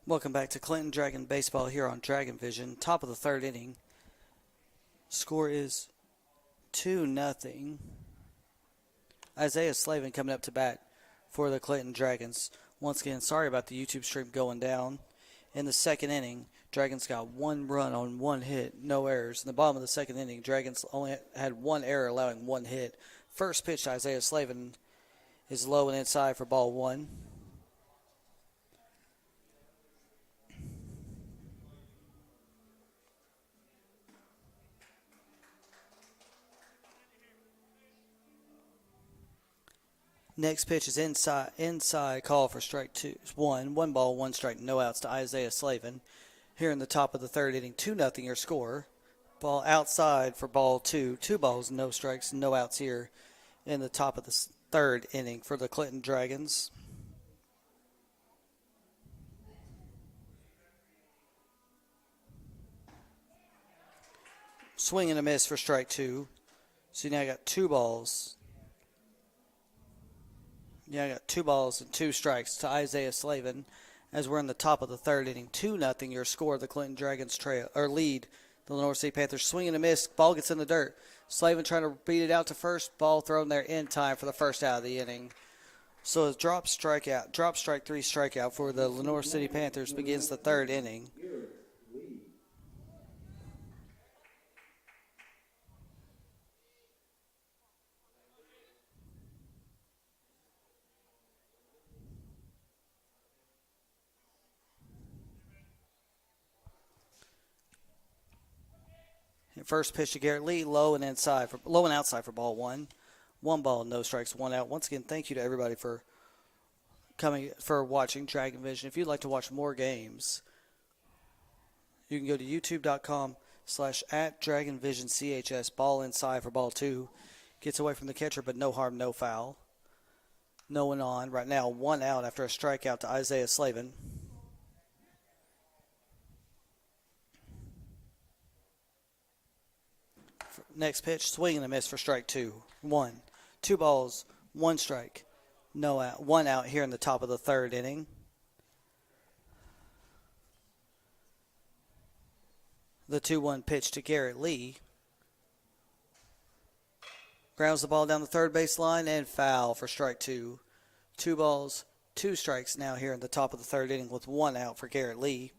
Welcome back to Clinton Dragon Baseball here on Dragon Vision. Top of the third inning. Score is 2-0. Isaiah Slavin coming up to bat for the Clinton Dragons. Once again, sorry about the YouTube stream going down. In the second inning, Dragons got one run on one hit, no errors. In the bottom of the second inning, Dragons only had one error, allowing one hit. First pitch to Isaiah Slavin is low and inside for ball one. Next pitch is inside call for strike two. One ball, one strike, no outs to Isaiah Slavin. Here in the top of the third inning, 2-0 your score. Ball outside for ball two. 2 balls, no strikes, no outs here in the top of the third inning for the Clinton Dragons. Swing and a miss for strike two. So now I got 2 balls. Yeah, I got 2 balls and 2 strikes to Isaiah Slavin as we're in the top of the third inning. 2-0 your score. The Clinton Dragons lead the Lenoir City Panthers. Swing and a miss. Ball gets in the dirt. Slavin trying to beat it out to first. Ball thrown there in time for the first out of the inning. So a drop strike 3 strikeout for the Lenoir City Panthers begins the third inning. First pitch to Garrett Lee, low and outside for ball one. 1 ball, no strikes, 1 out. Once again, thank you to everybody for watching Dragon Vision. If you'd like to watch more games, you can go to youtube.com/@DragonVisionCHS. Ball inside for ball 2. Gets away from the catcher, but no harm, no foul. No one on. Right now, 1 out after a strikeout to Isaiah Slavin. Next pitch, swing and a miss for strike 2. 2 balls, 1 strike, no out. 1 out here in the top of the third inning. The 2-1 pitch to Garrett Lee. Grounds the ball down the third base line and foul for strike 2. 2 balls, 2 strikes now here in the top of the third inning with 1 out for Garrett Lee.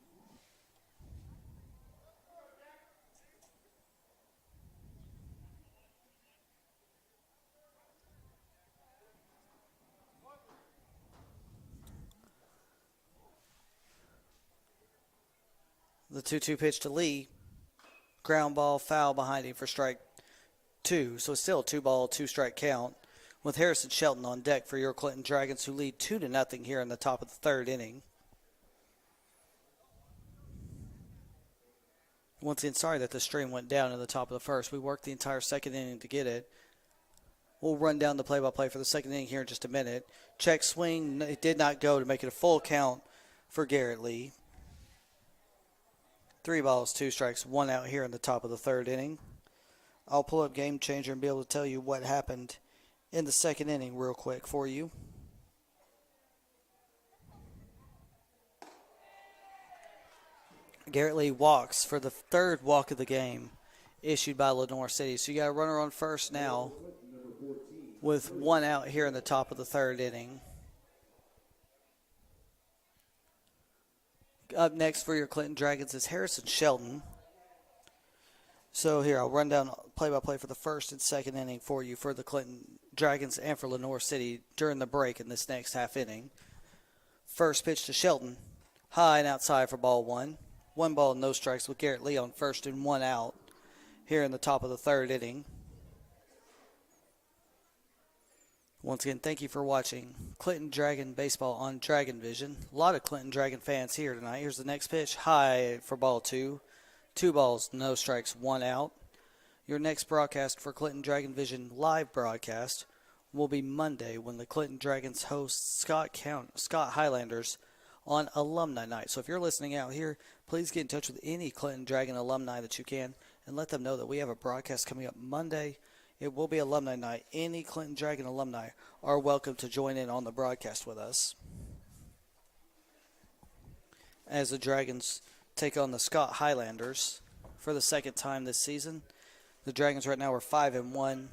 The 2-2 pitch to Lee. Ground ball, foul behind him for strike 2. So it's still a 2-ball, 2-strike count with Harrison Shelton on deck for your Clinton Dragons, who lead 2-0 here in the top of the third inning. Once again, sorry that the stream went down in the top of the first. We worked the entire second inning to get it. We'll run down the play-by-play for the second inning here in just a minute. Check swing. It did not go to make it a full count for Garrett Lee. 3 balls, 2 strikes, 1 out here in the top of the third inning. I'll pull up Game Changer and be able to tell you what happened in the second inning real quick for you. Garrett Lee walks for the third walk of the game issued by Lenoir City. So you got a runner on first now with 1 out here in the top of the third inning. Up next for your Clinton Dragons is Harrison Shelton. So here, I'll run down play-by-play for the first and second inning for you for the Clinton Dragons and for Lenoir City during the break in this next half inning. First pitch to Shelton. High and outside for ball 1. 1 ball, no strikes with Garrett Lee on first and 1 out here in the top of the third inning. Once again, thank you for watching Clinton Dragon Baseball on Dragon Vision. A lot of Clinton Dragon fans here tonight. Here's the next pitch. High for ball 2. 2 balls, no strikes, 1 out. Your next broadcast for Clinton Dragon Vision live broadcast will be Monday when the Clinton Dragons host Scott Highlanders on Alumni Night. So if you're listening out here, please get in touch with any Clinton Dragon alumni that you can and let them know that we have a broadcast coming up Monday. It will be Alumni Night. Any Clinton Dragon alumni are welcome to join in on the broadcast with us. as the Dragons take on the Scott Highlanders for the second time this season. The Dragons right now are 5-1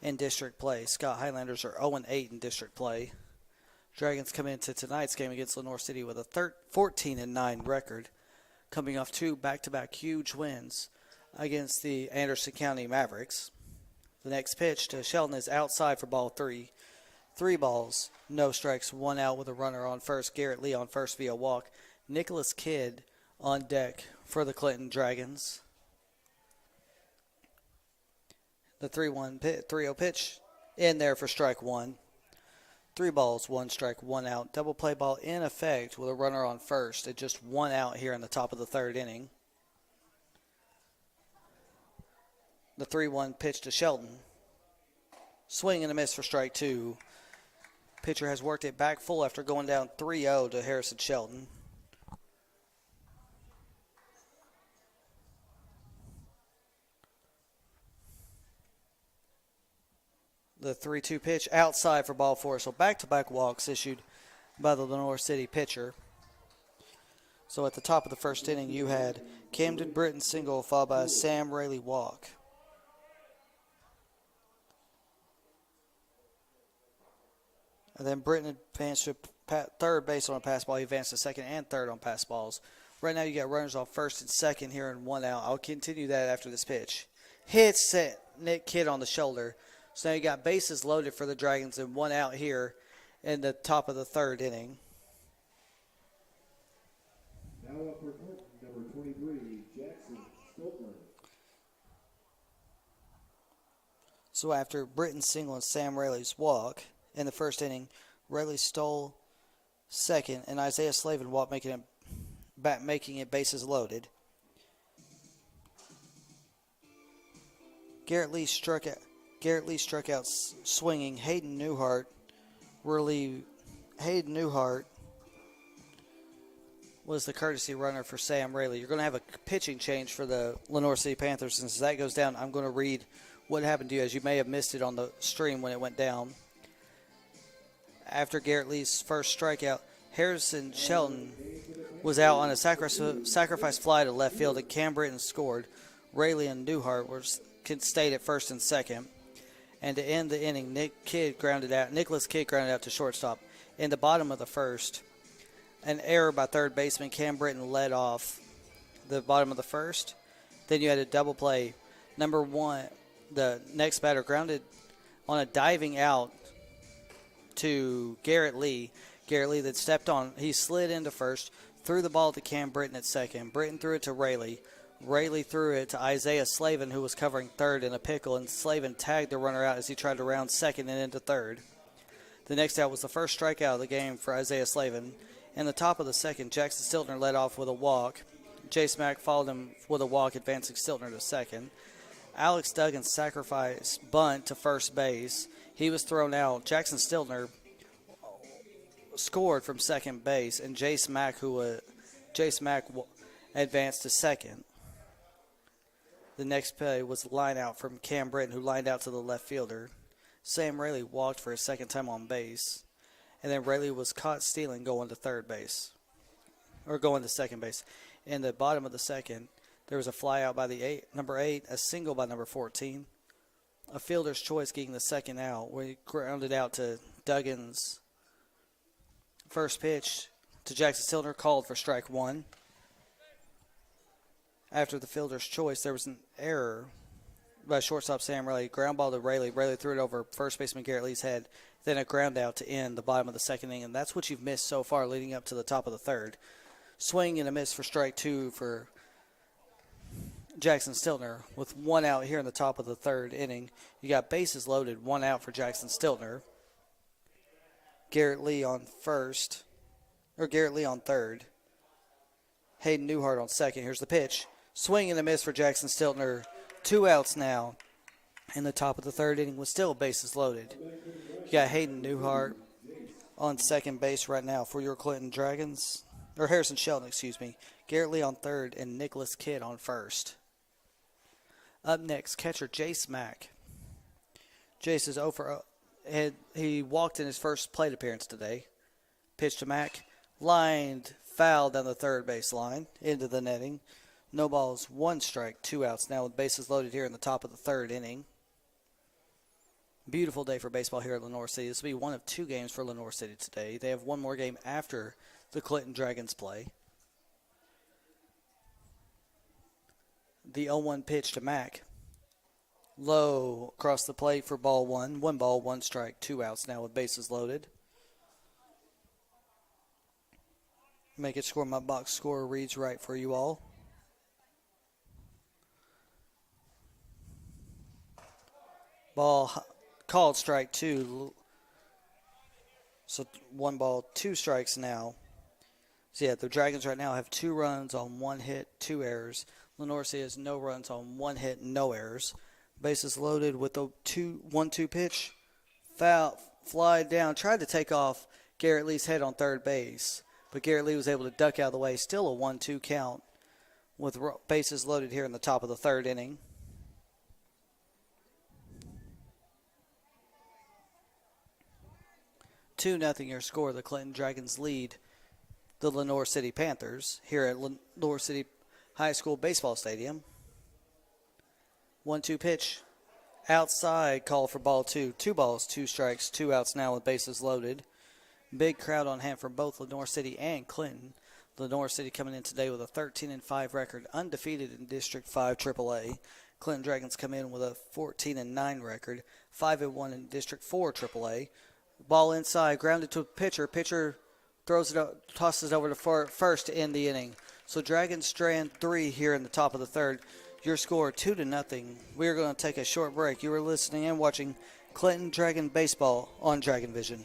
in district play. Scott Highlanders are 0-8 in district play. Dragons come into tonight's game against Lenoir City with a 14-9 record, coming off two back-to-back huge wins against the Anderson County Mavericks. The next pitch to Shelton is outside for ball 3. 3 balls, no strikes, 1 out with a runner on first. Garrett Lee on first via walk. Nicholas Kidd on deck for the Clinton Dragons. The 3-0 pitch in there for strike 1. 3 balls, 1 strike, 1 out. Double play ball in effect with a runner on first at just 1 out here in the top of the third inning. The 3-1 pitch to Shelton. Swing and a miss for strike 2. Pitcher has worked it back full after going down 3-0 to Harrison Shelton. The 3-2 pitch outside for ball 4. So back-to-back walks issued by the Lenoir City pitcher. So at the top of the first inning, you had Camden Britton single followed by a Sam Rayleigh walk. And then Britton advanced to third base on a pass ball. He advanced to second and third on pass balls. Right now you got runners on first and second here and 1 out. I'll continue that after this pitch. Hits Nick Kidd on the shoulder. So now you got bases loaded for the Dragons and 1 out here in the top of the third inning. Now up for number 23, Jackson Stiltner. So after Britton's single and Sam Rayleigh's walk in the first inning, Rayleigh stole second and Isaiah Slavin walked, making it bases loaded. Garrett Lee struck out swinging. Hayden Newhart was the courtesy runner for Sam Rayleigh. You're going to have a pitching change for the Lenoir City Panthers. And as that goes down, I'm going to read what happened to you, as you may have missed it on the stream when it went down. After Garrett Lee's first strikeout, Harrison Shelton was out on a sacrifice fly to left field, and Cam Britton scored. Rayleigh and Newhart stayed at first and second. And to end the inning, Nicholas Kidd grounded out to shortstop. In the bottom of the first, an error by third baseman Cam Britton led off the bottom of the first. Then you had a double play. Number 1, the next batter grounded on a diving out to Garrett Lee. Garrett Lee that stepped on. He slid into first, threw the ball to Cam Britton at second. Britton threw it to Rayleigh. Rayleigh threw it to Isaiah Slavin, who was covering third in a pickle, and Slavin tagged the runner out as he tried to round second and into third. The next out was the first strikeout of the game for Isaiah Slavin. In the top of the second, Jackson Stiltner led off with a walk. Jace Mack followed him with a walk, advancing Stiltner to second. Alex Duggan sacrificed bunt to first base. He was thrown out. Jackson Stiltner scored from second base, and Jace Mack advanced to second. The next play was a line out from Cam Britton, who lined out to the left fielder. Sam Rayleigh walked for his second time on base. And then Rayleigh was caught stealing going to second base. In the bottom of the second, there was a fly out by number 8, a single by number 14. A fielder's choice getting the second out, where he grounded out to Duggan's first pitch to Jackson Stiltner, called for strike 1. After the fielder's choice, there was an error by shortstop Sam Rayleigh. Ground ball to Rayleigh. Rayleigh threw it over first baseman Garrett Lee's head. Then a ground out to end the bottom of the second inning. And that's what you've missed so far leading up to the top of the third. Swing and a miss for strike 2 for Jackson Stiltner. With 1 out here in the top of the third inning, you got bases loaded, 1 out for Jackson Stiltner. Garrett Lee on third. Hayden Newhart on second. Here's the pitch. Swing and a miss for Jackson Stiltner. 2 outs now in the top of the third inning with still bases loaded. You got Hayden Newhart on second base right now for your Clinton Dragons. Or Harrison Shelton, excuse me. Garrett Lee on third and Nicholas Kidd on first. Up next, catcher Jace Mack. Jace is over. He walked in his first plate appearance today. Pitch to Mack. Lined Foul down the third base line into the netting. No balls, 1 strike, 2 outs now with bases loaded here in the top of the third inning. Beautiful day for baseball here at Lenoir City. This will be one of 2 games for Lenoir City today. They have one more game after the Clinton Dragons play. The 0-1 pitch to Mack. Low across the plate for ball 1. 1 ball, 1 strike, 2 outs now with bases loaded. Make it score. My box score reads right for you all. Ball called strike 2. So 1 ball, 2 strikes now. So yeah, the Dragons right now have 2 runs on 1 hit, 2 errors. Lenoir City has no runs on 1 hit, no errors. Bases loaded with the 1-2 pitch. Foul, fly down, tried to take off Garrett Lee's head on third base, but Garrett Lee was able to duck out of the way. Still a 1-2 count with bases loaded here in the top of the third inning. Two nothing your score. The Clinton Dragons lead the Lenoir City Panthers here at Lenoir City High School Baseball Stadium. 1-2 pitch. Outside, call for ball 2. 2 balls, 2 strikes, 2 outs now with bases loaded. Big crowd on hand from both Lenoir City and Clinton. Lenoir City coming in today with a 13-5 record, undefeated in District 5 AAA. Clinton Dragons come in with a 14-9 record, 5-1 in District 4 AAA. Ball inside, grounded to a pitcher. Pitcher throws it up, tosses it over to first to end the inning. So Dragons strand 3 here in the top of the third. Your score 2-0. We are going to take a short break. You are listening and watching Clinton Dragon Baseball on Dragon Vision.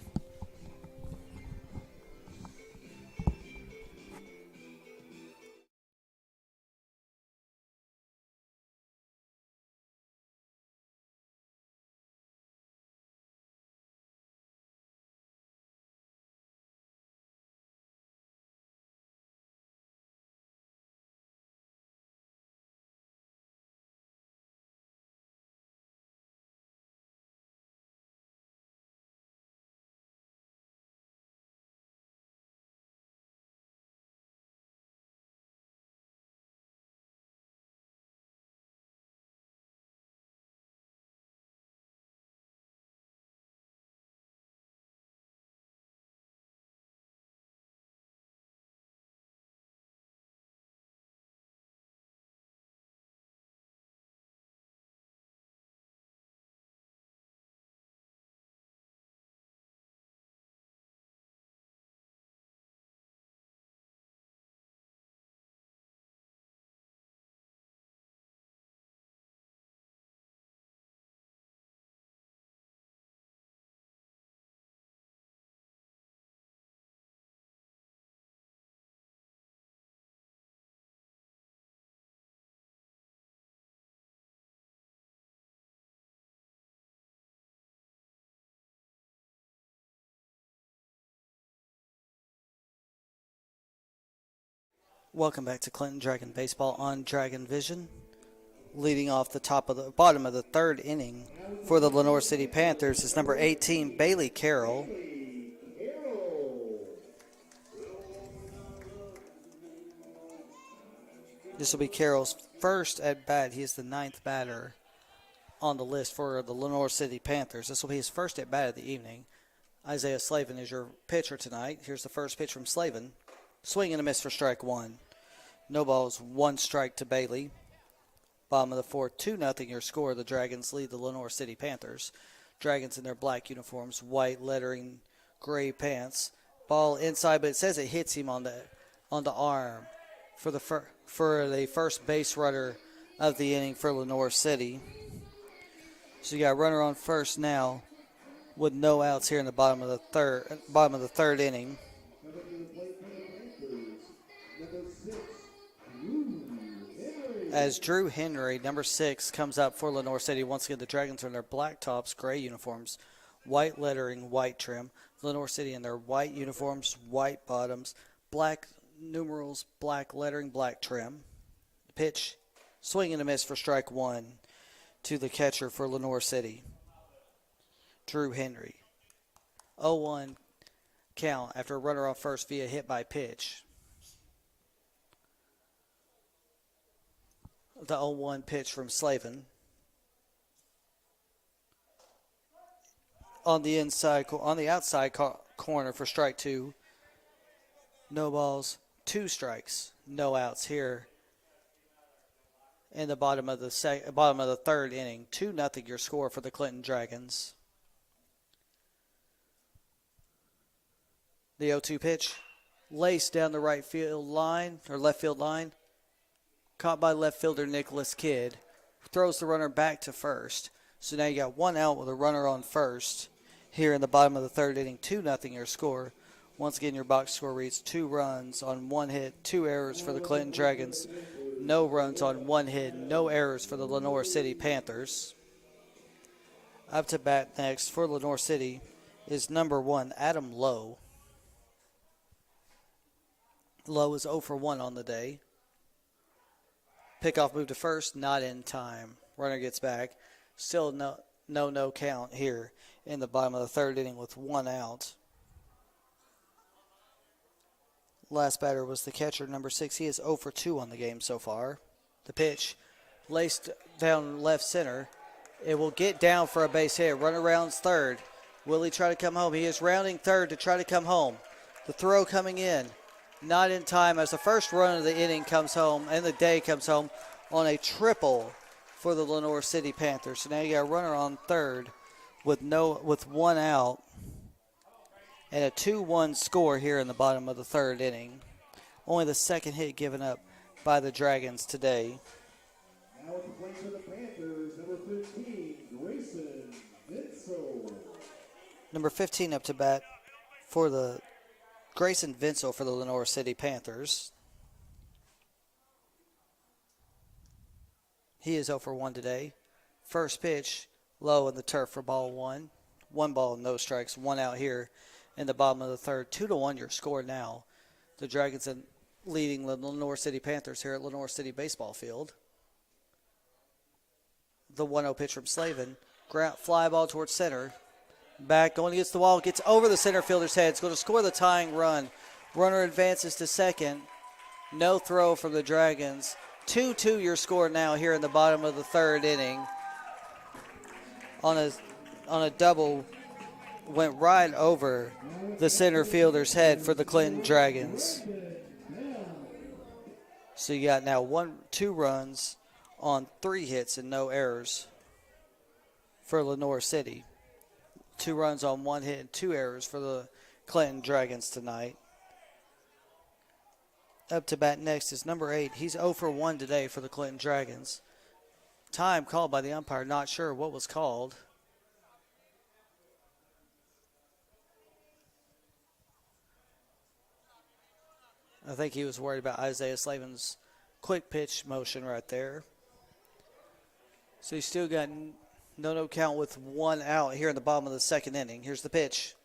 Welcome back to Clinton Dragon Baseball on Dragon Vision. Leading off the bottom of the third inning for the Lenoir City Panthers is number 18, Bailey Carroll. This will be Carroll's first at bat. He is the 9th batter on the list for the Lenoir City Panthers. This will be his first at bat of the evening. Isaiah Slavin is your pitcher tonight. Here's the first pitch from Slavin. Swing and a miss for strike 1. No balls, 1 strike to Bailey. Bottom of the fourth, 2-0 your score. The Dragons lead the Lenoir City Panthers. Dragons in their black uniforms, white lettering, gray pants. Ball inside, but it says it hits him on the arm for the first base runner of the inning for Lenoir City. So you got a runner on first now with no outs here in the bottom of the third inning. As Drew Henry, number 6, comes up for Lenoir City. Once again, the Dragons are in their black tops, gray uniforms, white lettering, white trim. Lenoir City in their white uniforms, white bottoms, black numerals, black lettering, black trim. Pitch, swing and a miss for strike 1 to the catcher for Lenoir City, Drew Henry. 0-1 count after a runner on first via hit by pitch. The 0-1 pitch from Slavin. On the outside corner for strike 2. No balls, 2 strikes, no outs here. In the bottom of the third inning, 2-0 your score for the Clinton Dragons. The 0-2 pitch, laced down the left field line, caught by left fielder Nicholas Kidd, throws the runner back to first. So now you got 1 out with a runner on first. Here in the bottom of the third inning, 2-0 your score. Once again, your box score reads 2 runs on 1 hit, 2 errors for the Clinton Dragons. No runs on 1 hit, no errors for the Lenoir City Panthers. Up to bat next for Lenoir City is number 1, Adam Lowe. Lowe is 0 for 1 on the day. Pickoff move to first, not in time. Runner gets back. Still no count here in the bottom of the third inning with 1 out. Last batter was the catcher, number 6. He is 0 for 2 on the game so far. The pitch laced down left center. It will get down for a base hit. Runner rounds third. Will he try to come home? He is rounding third to try to come home. The throw coming in. Not in time as the first run of the inning comes home and the day comes home on a triple for the Lenoir City Panthers. So now you got a runner on third with 1 out and a 2-1 score here in the bottom of the third inning. Only the second hit given up by the Dragons today. Now at the plate for the Panthers, number 15, Grayson Vinsel. Number 15 up to bat for the Grayson Vinsel for the Lenoir City Panthers. He is 0 for 1 today. First pitch, low in the turf for ball 1. 1 ball, no strikes, 1 out here in the bottom of the third. 2-1 your score now. The Dragons are leading the Lenoir City Panthers here at Lenoir City Baseball Field. The 1-0 pitch from Slavin. Fly ball towards center. Back, going against the wall, gets over the center fielder's head. It's going to score the tying run. Runner advances to second. No throw from the Dragons. 2-2 your score now here in the bottom of the third inning. On a double, went right over the center fielder's head for the Clinton Dragons. So you got now 2 runs on 3 hits and no errors for Lenoir City. 2 runs on 1 hit and 2 errors for the Clinton Dragons tonight. Up to bat next is number 8. He's 0 for 1 today for the Clinton Dragons. Time called by the umpire. Not sure what was called. I think he was worried about Isaiah Slavin's quick pitch motion right there. So he's still got no count with 1 out here in the bottom of the second inning. Here's the pitch.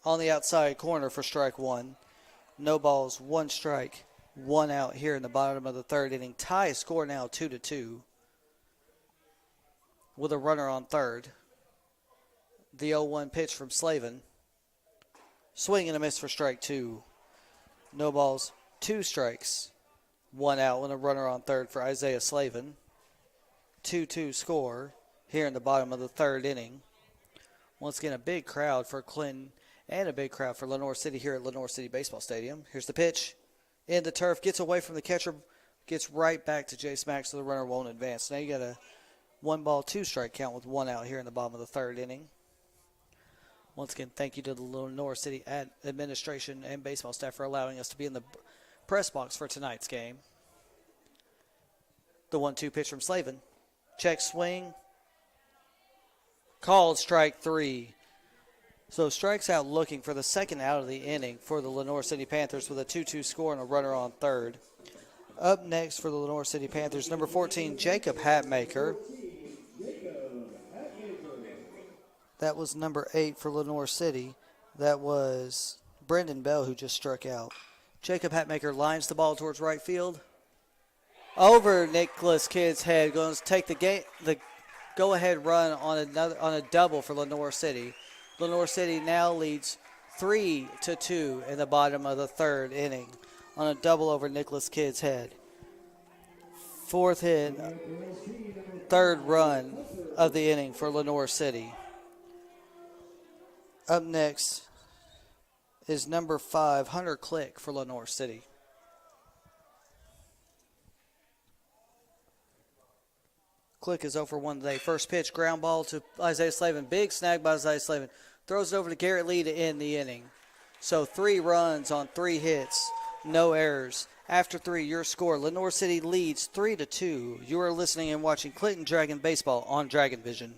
On the outside corner for strike 1. No balls, 1 strike, 1 out here in the bottom of the third inning. Tie score now 2-2 with a runner on third. The 0-1 pitch from Slavin. Swing and a miss for strike 2. No balls, 2 strikes, 1 out with a runner on third for Isaiah Slavin. 2-2 score here in the bottom of the third inning. Once again, a big crowd for Clinton and a big crowd for Lenoir City here at Lenoir City Baseball Stadium. Here's the pitch. In the turf, gets away from the catcher, gets right back to Jace Mack, so the runner won't advance. Now you got a 1 ball, 2 strike count with 1 out here in the bottom of the third inning. Once again, thank you to the Lenoir City administration and baseball staff for allowing us to be in the press box for tonight's game. The 1-2 pitch from Slavin. Check swing. Called strike 3. So strikes out looking for the second out of the inning for the Lenoir City Panthers with a 2-2 score and a runner on third. Up next for the Lenoir City Panthers, number 14, Jacob Hatmaker. That was number 8 for Lenoir City. That was Brendan Bell who just struck out. Jacob Hatmaker lines the ball towards right field. Over Nicholas Kidd's head, going to take the go-ahead run on a double for Lenoir City. Lenoir City now leads 3-2 in the bottom of the third inning on a double over Nicholas Kidd's head. Fourth hit, third run of the inning for Lenoir City. Up next is number 5, Hunter Click for Lenoir City. Click is 0 for 1 today. First pitch, ground ball to Isaiah Slavin. Big snag by Isaiah Slavin. Throws it over to Garrett Lee to end the inning. So 3 runs on 3 hits, no errors. After 3, your score, Lenoir City leads 3-2. You are listening and watching Clinton Dragon Baseball on Dragon Vision.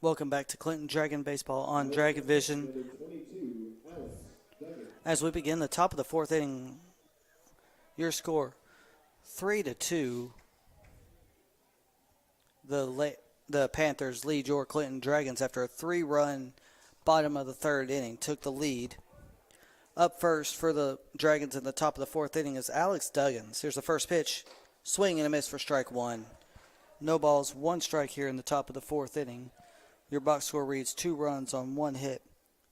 Welcome back to Clinton Dragon Baseball on Dragon Vision. As we begin the top of the 4th inning, your score 3-2. The Panthers lead your Clinton Dragons after a 3-run bottom of the 3rd inning. Took the lead. Up first for the Dragons in the top of the 4th inning is Alex Duggins. Here's the first pitch. Swing and a miss for strike 1. No balls, 1 strike here in the top of the 4th inning. Your box score reads 2 runs on 1 hit,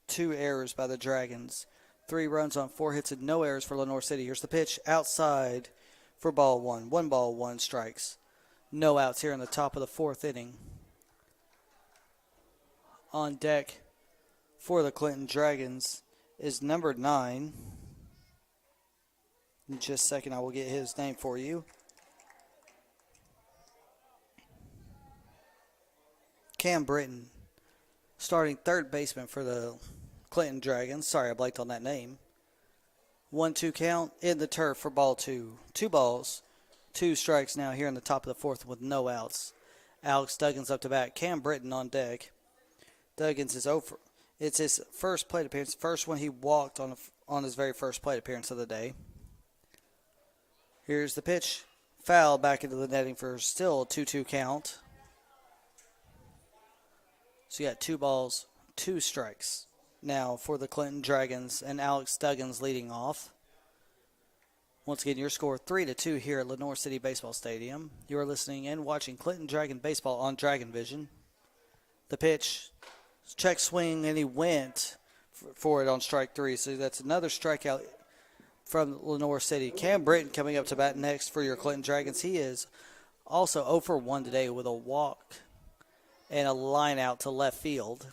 2 errors by the Dragons, 3 runs on 4 hits and no errors for Lenoir City. Here's the pitch outside for ball 1. 1 ball, 1 strikes. No outs here in the top of the 4th inning. On deck for the Clinton Dragons is number 9. In just a second, I will get his name for you. Cam Britton, starting third baseman for the Clinton Dragons. Sorry, I blanked on that name. 1-2 count in the turf for ball 2. 2 balls, 2 strikes now here in the top of the 4th with no outs. Alex Duggins up to bat. Cam Britton on deck. Duggins is over. It's his first plate appearance. First one he walked on his very first plate appearance of the day. Here's the pitch. Foul back into the netting for still a 2-2 count. So you got 2 balls, 2 strikes now for the Clinton Dragons and Alex Duggins leading off. Once again, your score 3-2 here at Lenoir City Baseball Stadium. You are listening and watching Clinton Dragon Baseball on Dragon Vision. The pitch, check swing, and he went for it on strike 3. So that's another strikeout from Lenoir City. Cam Britton coming up to bat next for your Clinton Dragons. He is also 0 for 1 today with a walk and a line out to left field.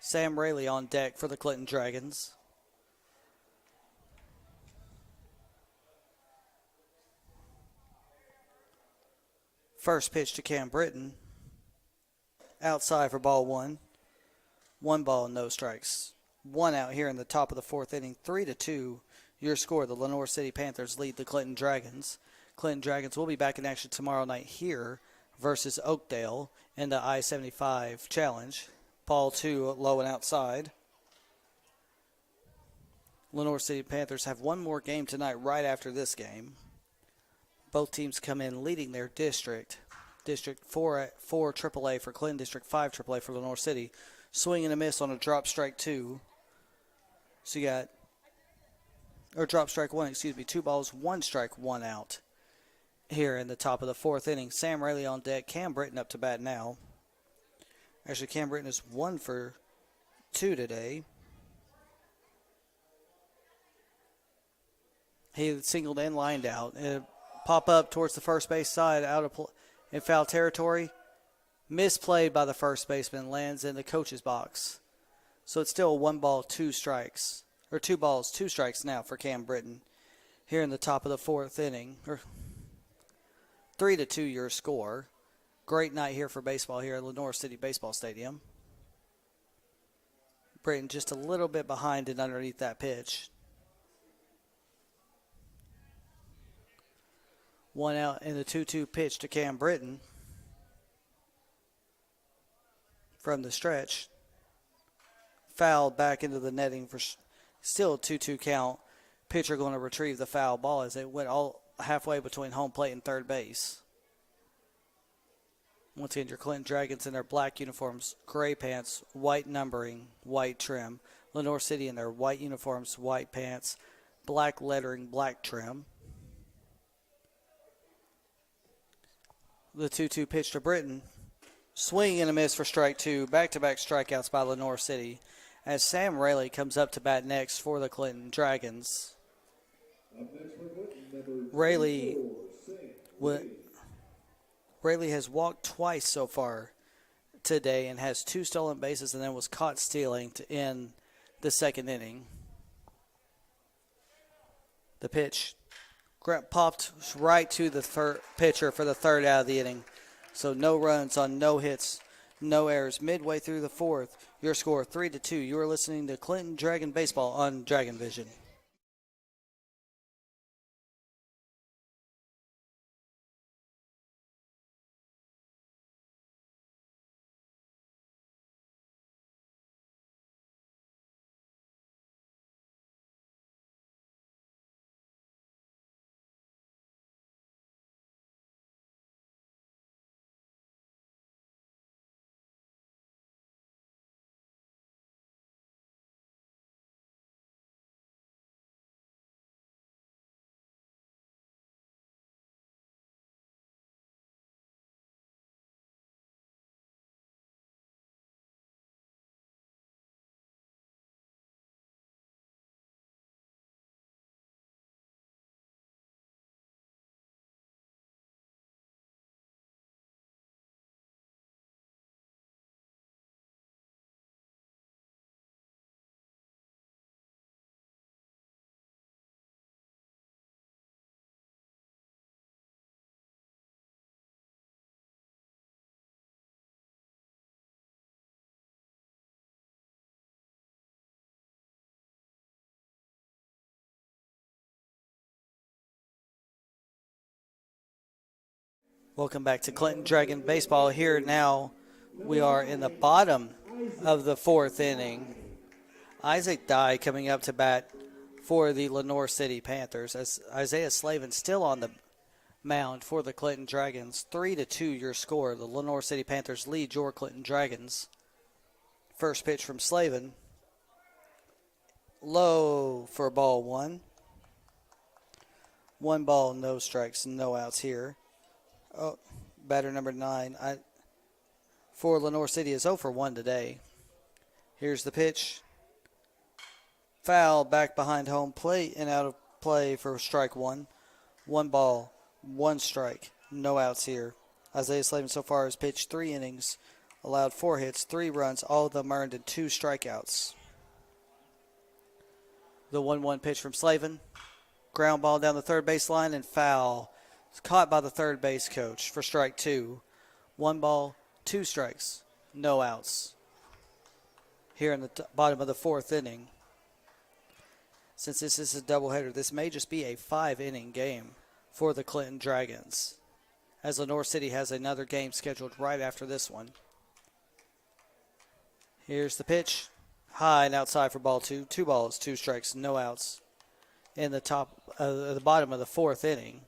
Sam Rayleigh on deck for the Clinton Dragons. First pitch to Cam Britton. Outside for ball 1. 1 ball, no strikes. 1 out here in the top of the 4th inning. 3-2, your score. The Lenoir City Panthers lead the Clinton Dragons. Clinton Dragons will be back in action tomorrow night here versus Oakdale in the I-75 Challenge. Ball 2, low and outside. Lenoir City Panthers have one more game tonight right after this game. Both teams come in leading their district. District 4 AAA for Clinton, District 5 AAA for Lenoir City. Swing and a miss on a drop strike 2. So you got, or drop strike 1, 2 balls, 1 strike, 1 out. Here in the top of the 4th inning, Sam Rayleigh on deck. Cam Britton up to bat now. Actually, Cam Britton is 1 for 2 today. He singled and lined out. And pop up towards the first base side out of in foul territory. Misplayed by the first baseman, lands in the coach's box. So it's still 1 ball, 2 strikes. Or 2 balls, 2 strikes now for Cam Britton. Here in the top of the 4th inning. 3-2 your score. Great night here for baseball here at Lenoir City Baseball Stadium. Britton just a little bit behind and underneath that pitch. 1 out in the 2-2 pitch to Cam Britton from the stretch. Fouled back into the netting for still a 2-2 count. Pitcher going to retrieve the foul ball as it went all halfway between home plate and third base. Once again, your Clinton Dragons in their black uniforms, gray pants, white numbering, white trim. Lenoir City in their white uniforms, white pants, black lettering, black trim. The 2-2 pitch to Britton. Swing and a miss for strike 2. Back-to-back strikeouts by Lenoir City as Sam Rayleigh comes up to bat next for the Clinton Dragons. Rayleigh has walked twice so far today and has 2 stolen bases and then was caught stealing to end the 2nd inning. The pitch popped right to the pitcher for the 3rd out of the inning. So no runs on no hits, no errors. Midway through the 4th, your score 3-2. You are listening to Clinton Dragon Baseball on Dragon Vision. Welcome back to Clinton Dragon Baseball. Here now we are in the bottom of the 4th inning. Isaac Dye coming up to bat for the Lenoir City Panthers as Isaiah Slavin still on the mound for the Clinton Dragons. 3-2 your score. The Lenoir City Panthers lead your Clinton Dragons. First pitch from Slavin. Low for ball 1. 1 ball, no strikes, no outs here. Oh, batter number 9 for Lenoir City is 0 for 1 today. Here's the pitch. Foul back behind home plate and out of play for strike 1. 1 ball, 1 strike, no outs here. Isaiah Slavin so far has pitched 3 innings, allowed 4 hits, 3 runs, all of them earned and 2 strikeouts. The 1-1 pitch from Slavin. Ground ball down the third base line and foul. It's caught by the third base coach for strike 2. 1 ball, 2 strikes, no outs. Here in the bottom of the 4th inning. Since this is a doubleheader, this may just be a 5-inning game for the Clinton Dragons, as Lenoir City has another game scheduled right after this one. Here's the pitch. High and outside for ball 2. 2 balls, 2 strikes, no outs. In the bottom of the 4th inning.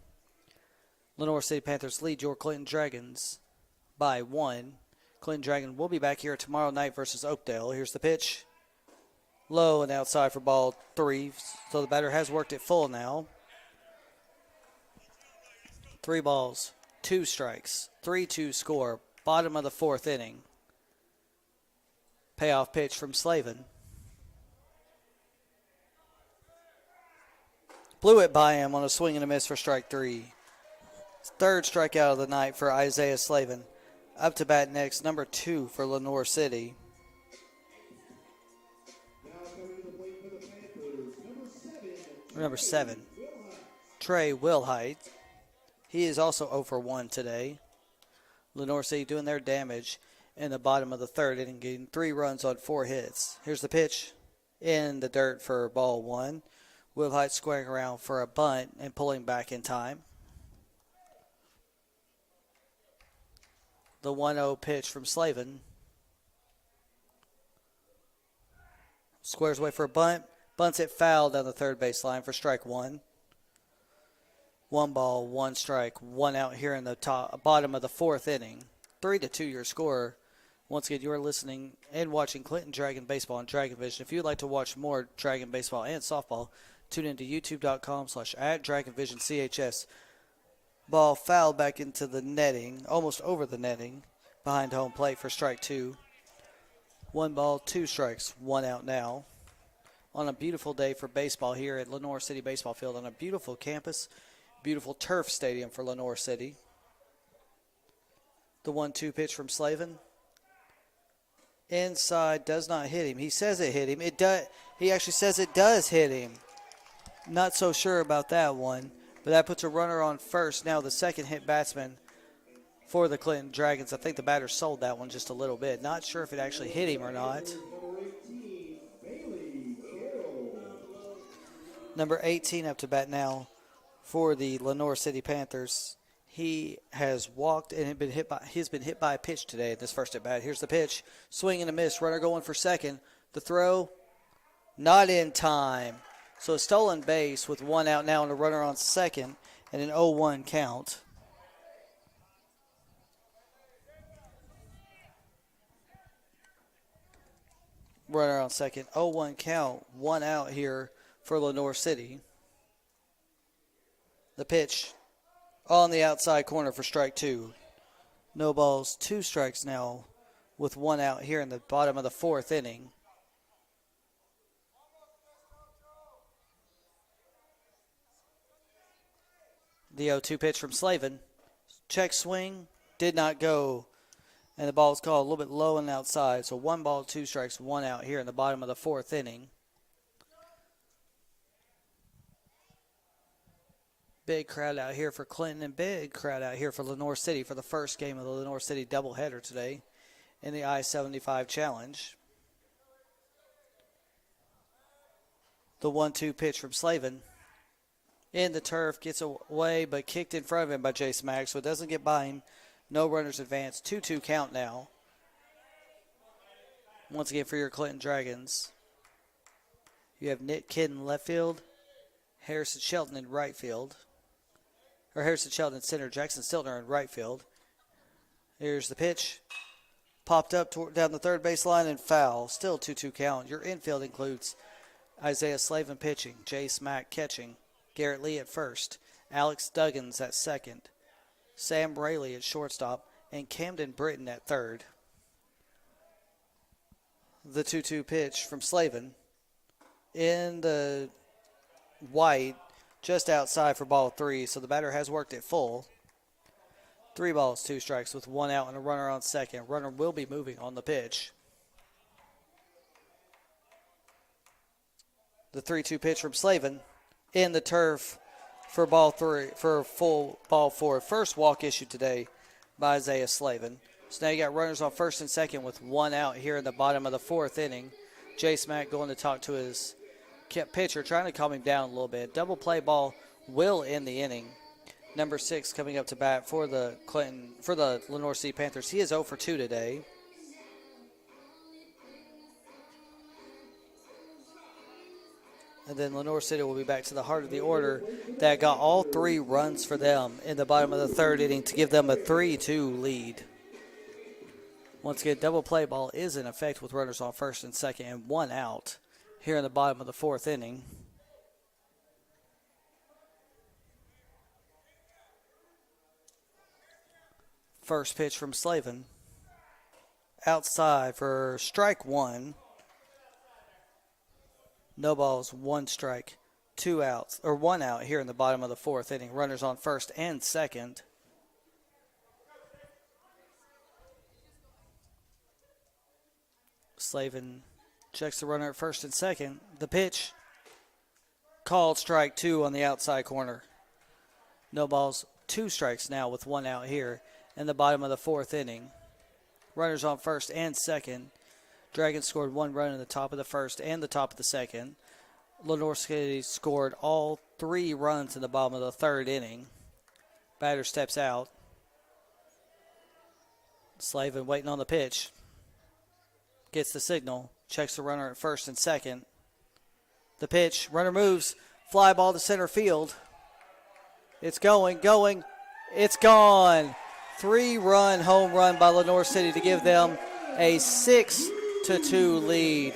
Lenoir City Panthers lead your Clinton Dragons by 1. Clinton Dragon will be back here tomorrow night versus Oakdale. Here's the pitch. Low and outside for ball 3. So the batter has worked it full now. 3 balls, 2 strikes, 3-2 score. Bottom of the 4th inning. Payoff pitch from Slavin. Blew it by him on a swing and a miss for strike 3. Third strikeout of the night for Isaiah Slavin. Up to bat next, number 2 for Lenoir City. Number 7, Trey Wilhite. He is also 0 for 1 today. Lenoir City doing their damage in the bottom of the third inning, getting 3 runs on 4 hits. Here's the pitch in the dirt for ball 1. Wilhite squaring around for a bunt and pulling back in time. The 1-0 pitch from Slavin. Squares away for a bunt. Bunts it foul down the third base line for strike 1. 1 ball, 1 strike, 1 out here in the bottom of the 4th inning. 3-2 your score. Once again, you are listening and watching Clinton Dragon Baseball on Dragon Vision. If you'd like to watch more Dragon Baseball and softball, tune into youtube.com/@DragonVisionCHS. Ball fouled back into the netting, almost over the netting, behind home plate for strike 2. 1 ball, 2 strikes, 1 out now. On a beautiful day for baseball here at Lenoir City Baseball Field on a beautiful campus, beautiful turf stadium for Lenoir City. The 1-2 pitch from Slavin. Inside, does not hit him. He says it hit him. It does. He actually says it does hit him. Not so sure about that one, but that puts a runner on first. Now the second hit batsman for the Clinton Dragons. I think the batter sold that one just a little bit. Not sure if it actually hit him or not. Number 18 up to bat now for the Lenoir City Panthers. He has walked and he's been hit by a pitch today in this first at bat. Here's the pitch. Swing and a miss. Runner going for second. The throw, not in time. So a stolen base with 1 out now and a runner on second and an 0-1 count. Runner on second. 0-1 count. 1 out here for Lenoir City. The pitch on the outside corner for strike 2. No balls, 2 strikes now with 1 out here in the bottom of the 4th inning. The 0-2 pitch from Slavin. Check swing, did not go. And the ball is called a little bit low and outside. So 1 ball, 2 strikes, 1 out here in the bottom of the 4th inning. Big crowd out here for Clinton and big crowd out here for Lenoir City for the first game of the Lenoir City doubleheader today in the I-75 Challenge. The 1-2 pitch from Slavin. In the turf, gets away but kicked in front of him by Jace Mack, so it doesn't get by him. No runners advance. 2-2 count now. Once again for your Clinton Dragons, you have Nick Kidd in left field, Harrison Shelton in right field. Or Harrison Shelton in center, Jackson Stiltner in right field. Here's the pitch. Popped up down the third base line and foul. Still 2-2 count. Your infield includes Isaiah Slavin pitching, Jace Mack catching, Garrett Lee at first, Alex Duggins at second, Sam Rayleigh at shortstop, and Camden Britton at third. The 2-2 pitch from Slavin in the white, just outside for ball 3, so the batter has worked it full. 3 balls, 2 strikes with 1 out and a runner on second. Runner will be moving on the pitch. The 3-2 pitch from Slavin in the turf for ball 3, for full ball 4. First walk issued today by Isaiah Slavin. So now you got runners on first and second with 1 out here in the bottom of the 4th inning. Jace Mack going to talk to his pitcher, trying to calm him down a little bit. Double play ball will end the inning. Number 6 coming up to bat for the Lenoir City Panthers. He is 0 for 2 today. And then Lenoir City will be back to the heart of the order that got all 3 runs for them in the bottom of the 3rd inning to give them a 3-2 lead. Once again, double play ball is in effect with runners on first and second and 1 out here in the bottom of the 4th inning. First pitch from Slavin. Outside for strike 1. No balls, 1 strike, 2 outs, or 1 out here in the bottom of the 4th inning. Runners on first and second. Slavin checks the runner at first and second. The pitch, called strike 2 on the outside corner. No balls, 2 strikes now with 1 out here in the bottom of the 4th inning. Runners on first and second. Dragons scored 1 run in the top of the first and the top of the second. Lenoir City scored all 3 runs in the bottom of the 3rd inning. Batter steps out. Slavin waiting on the pitch. Gets the signal. Checks the runner at first and second. The pitch. Runner moves. Fly ball to center field. It's going. It's gone. 3-run home run by Lenoir City to give them a 6-2 lead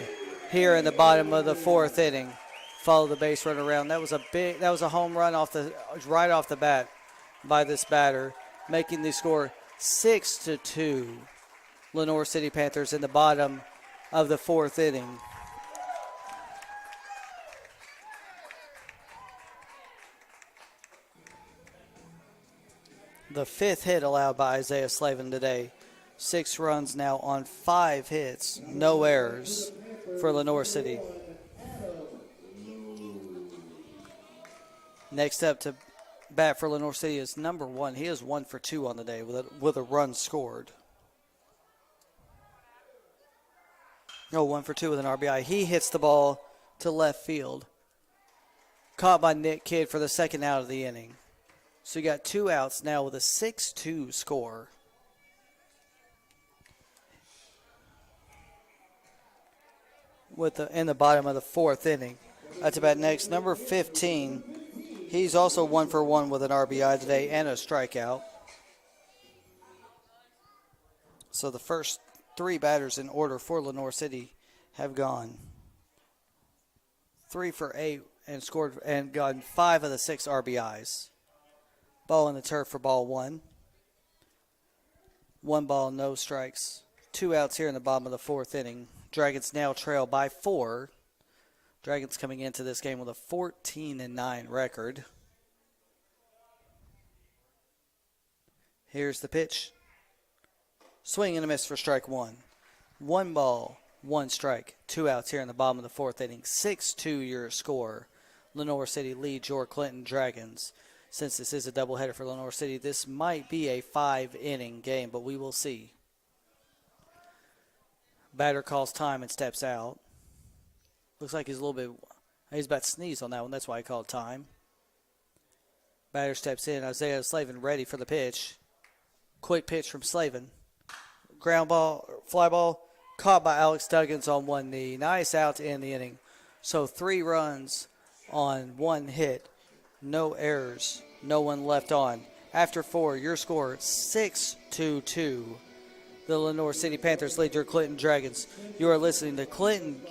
here in the bottom of the 4th inning. Follow the base runner around. That was a home run right off the bat by this batter, making the score 6-2. Lenoir City Panthers in the bottom of the 4th inning. The 5th hit allowed by Isaiah Slavin today. 6 runs now on 5 hits. No errors for Lenoir City. Next up to bat for Lenoir City is number 1. He is 1 for 2 on the day with a run scored. 1 for 2 with an RBI. He hits the ball to left field. Caught by Nick Kidd for the 2nd out of the inning. So you got 2 outs now with a 6-2 score. In the bottom of the 4th inning. To bat next, number 15. He's also 1 for 1 with an RBI today and a strikeout. So the first 3 batters in order for Lenoir City have gone 3 for 8 and scored and gotten 5 of the 6 RBIs. Ball in the turf for ball 1. 1 ball, no strikes. 2 outs here in the bottom of the 4th inning. Dragons now trail by 4. Dragons coming into this game with a 14-9 record. Here's the pitch. Swing and a miss for strike 1. 1 ball, 1 strike. 2 outs here in the bottom of the 4th inning. 6-2 your score. Lenoir City leads your Clinton Dragons. Since this is a doubleheader for Lenoir City, this might be a 5-inning game, but we will see. Batter calls time and steps out. Looks like he's about to sneeze on that one. That's why he called time. Batter steps in. Isaiah Slavin ready for the pitch. Quick pitch from Slavin. Ground ball, fly ball, caught by Alex Duggins on one knee. Nice out to end the inning. So 3 runs on 1 hit. No errors. No one left on. After 4, your score 6-2. The Lenoir City Panthers lead your Clinton Dragons. You are listening to Clinton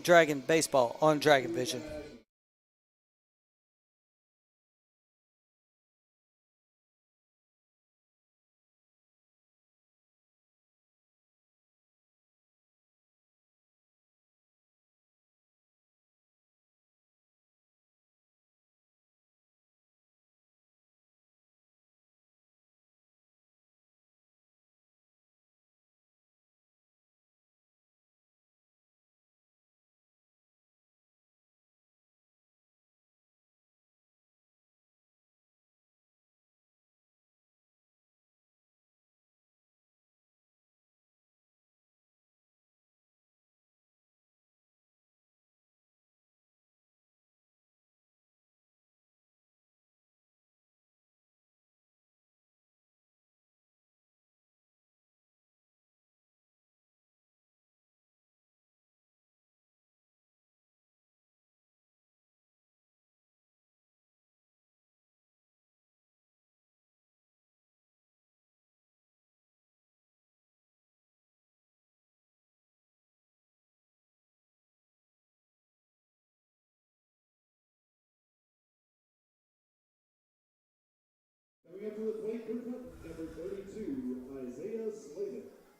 Dragon Baseball on Dragon Vision.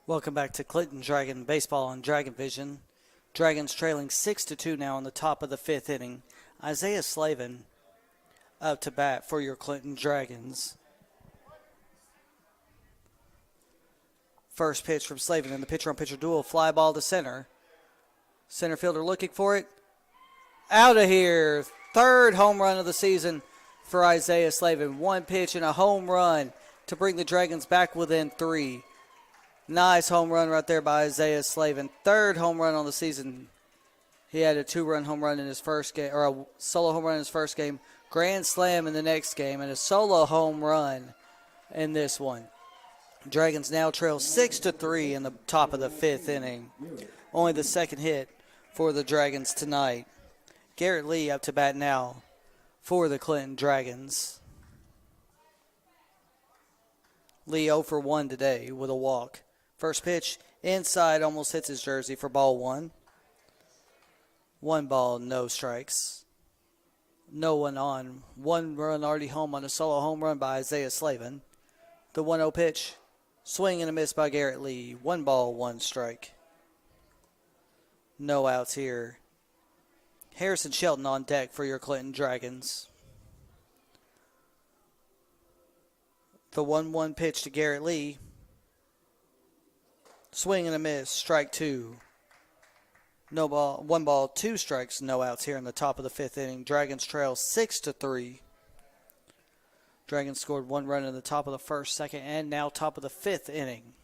Welcome back to Clinton Dragon Baseball on Dragon Vision. Dragons trailing 6-2 now in the top of the 5th inning. Isaiah Slavin up to bat for your Clinton Dragons. First pitch from Slavin in the pitcher-on-pitcher duel. Fly ball to center. Center fielder looking for it. Out of here. Third home run of the season for Isaiah Slavin. One pitch and a home run to bring the Dragons back within 3. Nice home run right there by Isaiah Slavin. Third home run on the season. He had a 2-run home run in his first game, or a solo home run in his first game, grand slam in the next game, and a solo home run in this one. Dragons now trail 6-3 in the top of the 5th inning. Only the second hit for the Dragons tonight. Garrett Lee up to bat now for the Clinton Dragons. Lee 0 for 1 today with a walk. First pitch inside, almost hits his jersey for ball 1. 1 ball, no strikes. No one on. 1 run already home on a solo home run by Isaiah Slavin. The 1-0 pitch, swing and a miss by Garrett Lee. 1 ball, 1 strike. No outs here. Harrison Shelton on deck for your Clinton Dragons. The 1-1 pitch to Garrett Lee. Swing and a miss, strike 2. No ball, 1 ball, 2 strikes, no outs here in the top of the 5th inning. Dragons trail 6-3. Dragons scored 1 run in the top of the 1st, 2nd, and now top of the 5th inning.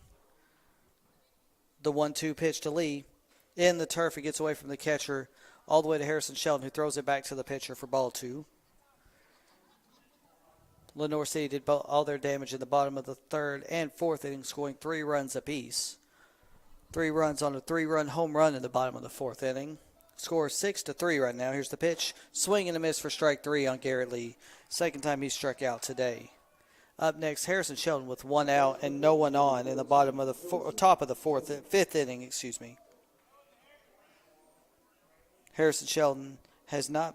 The 1-2 pitch to Lee. In the turf, it gets away from the catcher all the way to Harrison Shelton, who throws it back to the pitcher for ball 2. Lenoir City did all their damage in the bottom of the 3rd and 4th inning, scoring 3 runs apiece. 3 runs on a 3-run home run in the bottom of the 4th inning. Score 6-3 right now. Here's the pitch. Swing and a miss for strike 3 on Garrett Lee. Second time he struck out today. Up next, Harrison Shelton with 1 out and no one on in the bottom of the top of the 5th inning. Harrison Shelton has not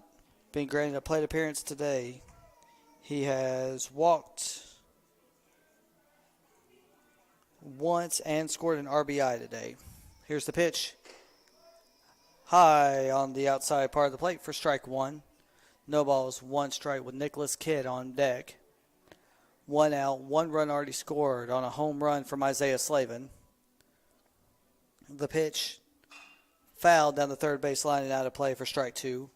been granted a plate appearance today. He has walked once and scored an RBI today. Here's the pitch. High on the outside part of the plate for strike 1. No balls, 1 strike with Nicholas Kidd on deck. 1 out, 1 run already scored on a home run from Isaiah Slavin. The pitch fouled down the third base line and out of play for strike 2.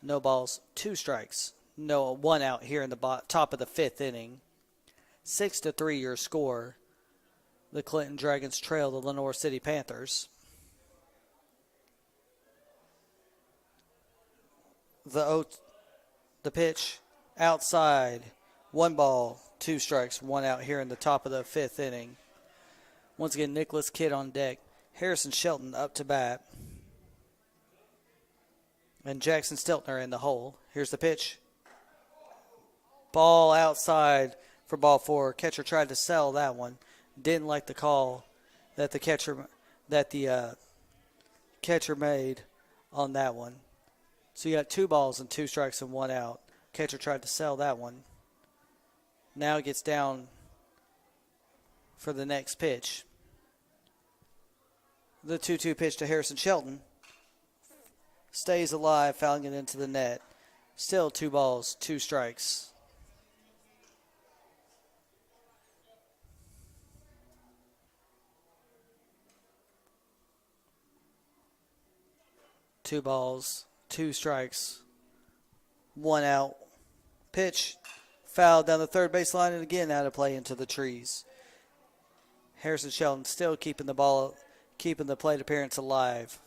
No balls, 2 strikes. No, 1 out here in the top of the 5th inning. 6-3 your score. The Clinton Dragons trail the Lenoir City Panthers. The pitch outside. 1 ball, 2 strikes, 1 out here in the top of the 5th inning. Once again, Nicholas Kidd on deck. Harrison Shelton up to bat. And Jackson Steltner in the hole. Here's the pitch. Ball outside for ball 4. Catcher tried to sell that one. Didn't like the call that the catcher made on that one. So you got 2 balls and 2 strikes and 1 out. Catcher tried to sell that one. Now it gets down for the next pitch. The 2-2 pitch to Harrison Shelton. Stays alive, fouling it into the net. Still 2 balls, 2 strikes. Two balls, 2 strikes, 1 out. Pitch fouled down the third base line and again out of play into the trees. Harrison Shelton still keeping the plate appearance alive.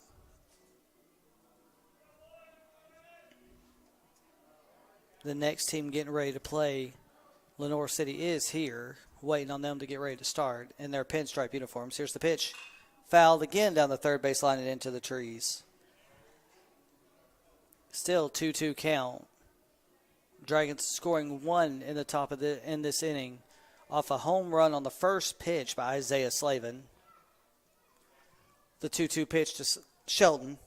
The next team getting ready to play, Lenoir City, is here, waiting on them to get ready to start in their pinstripe uniforms. Here's the pitch. Fouled again down the third base line and into the trees. Still 2-2 count. Dragons scoring 1 in the top of in this inning off a home run on the first pitch by Isaiah Slavin. The 2-2 pitch to Shelton.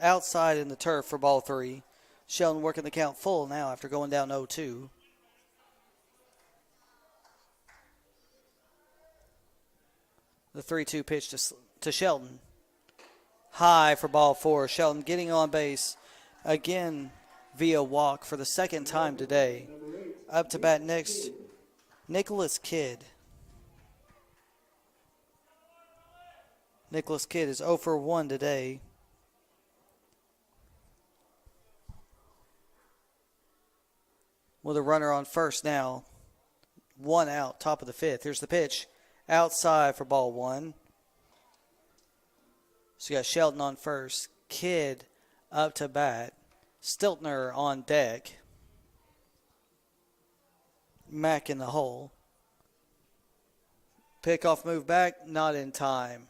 Outside in the turf for ball 3. Shelton working the count full now after going down 0-2. The 3-2 pitch to Shelton. High for ball 4. Shelton getting on base. Again, via walk for the second time today. Up to bat next, Nicholas Kidd. Nicholas Kidd is 0 for 1 today. With a runner on first now. 1 out, top of the 5th. Here's the pitch. Outside for ball 1. So you got Shelton on first. Kidd up to bat. Stiltner on deck. Mack in the hole. Pickoff move back, not in time.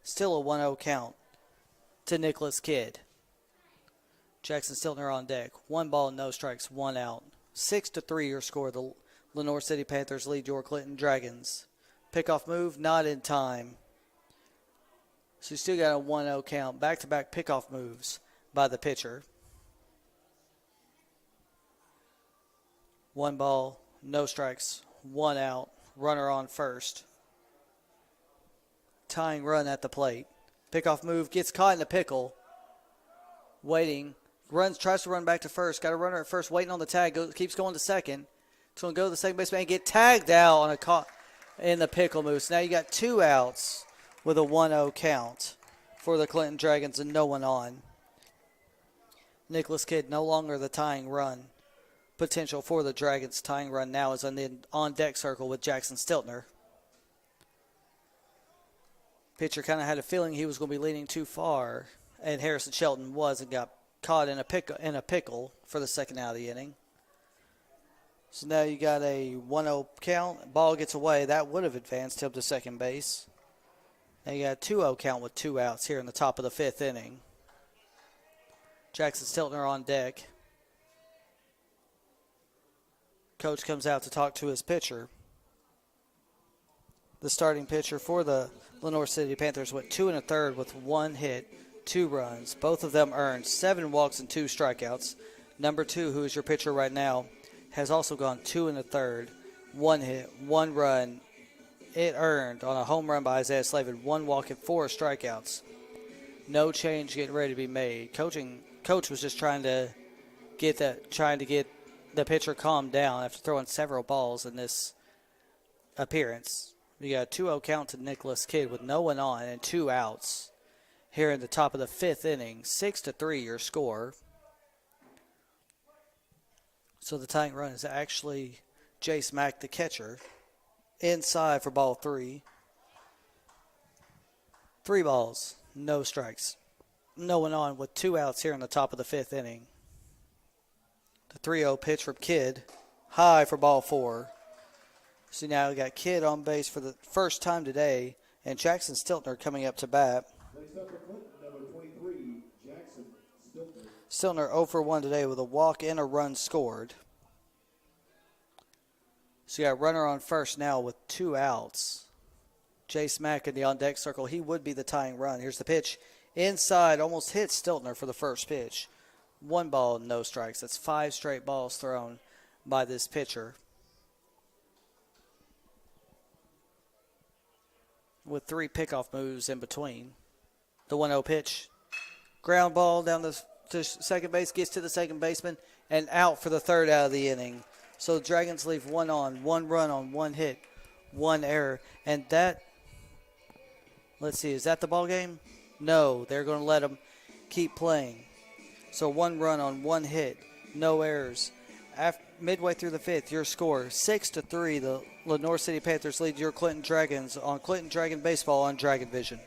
Still a 1-0 count to Nicholas Kidd. Jackson Stiltner on deck. 1 ball, no strikes, 1 out. 6-3 your score. The Lenoir City Panthers lead your Clinton Dragons. Pickoff move, not in time. So you still got a 1-0 count. Back-to-back pickoff moves by the pitcher. 1 ball, no strikes, 1 out. Runner on first. Tying run at the plate. Pickoff move, gets caught in a pickle. Waiting. Tries to run back to first. Got a runner at first waiting on the tag. Keeps going to second. It's going to go to the second baseman and get tagged out on in the pickle move. So now you got 2 outs with a 1-0 count for the Clinton Dragons and no one on. Nicholas Kidd no longer the tying run. Potential for the Dragons. Tying run now is on the on-deck circle with Jackson Stiltner. Pitcher kind of had a feeling he was going to be leaning too far, and Harrison Shelton was and got caught in a pickle for the second out of the inning. So now you got a 1-0 count. Ball gets away. That would have advanced him to second base. Now you got a 2-0 count with 2 outs here in the top of the 5th inning. Jackson Stiltner on deck. Coach comes out to talk to his pitcher. The starting pitcher for the Lenoir City Panthers went 2 1/3 with 1 hit, 2 runs. Both of them earned 7 walks and 2 strikeouts. Number 2, who is your pitcher right now, has also gone 2 1/3, 1 hit, 1 run. It earned on a home run by Isaiah Slavin, 1 walk and 4 strikeouts. No change getting ready to be made. Coach was just trying to get the pitcher calmed down after throwing several balls in this appearance. You got a 2-0 count to Nicholas Kidd with no one on and 2 outs here in the top of the 5th inning. 6-3 your score. So the tying run is actually Jace Mack, the catcher. Inside for ball 3. 3 balls, no strikes. No one on with 2 outs here in the top of the 5th inning. The 3-0 pitch from Kidd. High for ball 4. So now we got Kidd on base for the first time today, and Jackson Stiltner coming up to bat. Next up for Clinton, number 23, Jackson Stiltner. Stiltner 0 for 1 today with a walk and a run scored. So you got a runner on first now with 2 outs. Jace Mack in the on-deck circle. He would be the tying run. Here's the pitch. Inside, almost hit Stiltner for the first pitch. 1 ball, no strikes. That's 5 straight balls thrown by this pitcher. With 3 pickoff moves in between. The 1-0 pitch. Ground ball down to second base, gets to the second baseman, and out for the 3rd out of the inning. So the Dragons leave 1 on, 1 run on, 1 hit, 1 error. And that, let's see, is that the ball game? No, they're going to let them keep playing. So 1 run on, 1 hit, no errors. Midway through the 5th, your score 6-3. The Lenoir City Panthers lead your Clinton Dragons on Clinton Dragon Baseball on Dragon Vision.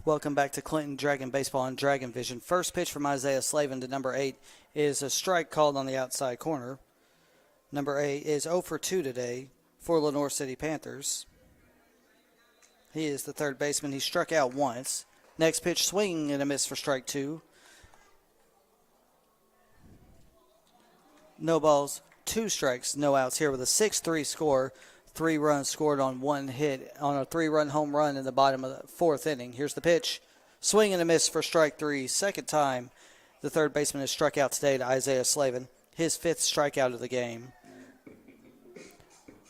Welcome back to Clinton Dragon Baseball on Dragon Vision. First pitch from Isaiah Slavin to number 8 is a strike called on the outside corner. Number 8 is 0 for 2 today for Lenoir City Panthers. He is the third baseman. He struck out once. Next pitch, swinging and a miss for strike 2. No balls, 2 strikes, no outs here with a 6-3 score. 3 runs scored on 1 hit on a 3-run home run in the bottom of the 4th inning. Here's the pitch. Swing and a miss for strike 3. Second time the third baseman has struck out today to Isaiah Slavin. His 5th strikeout of the game.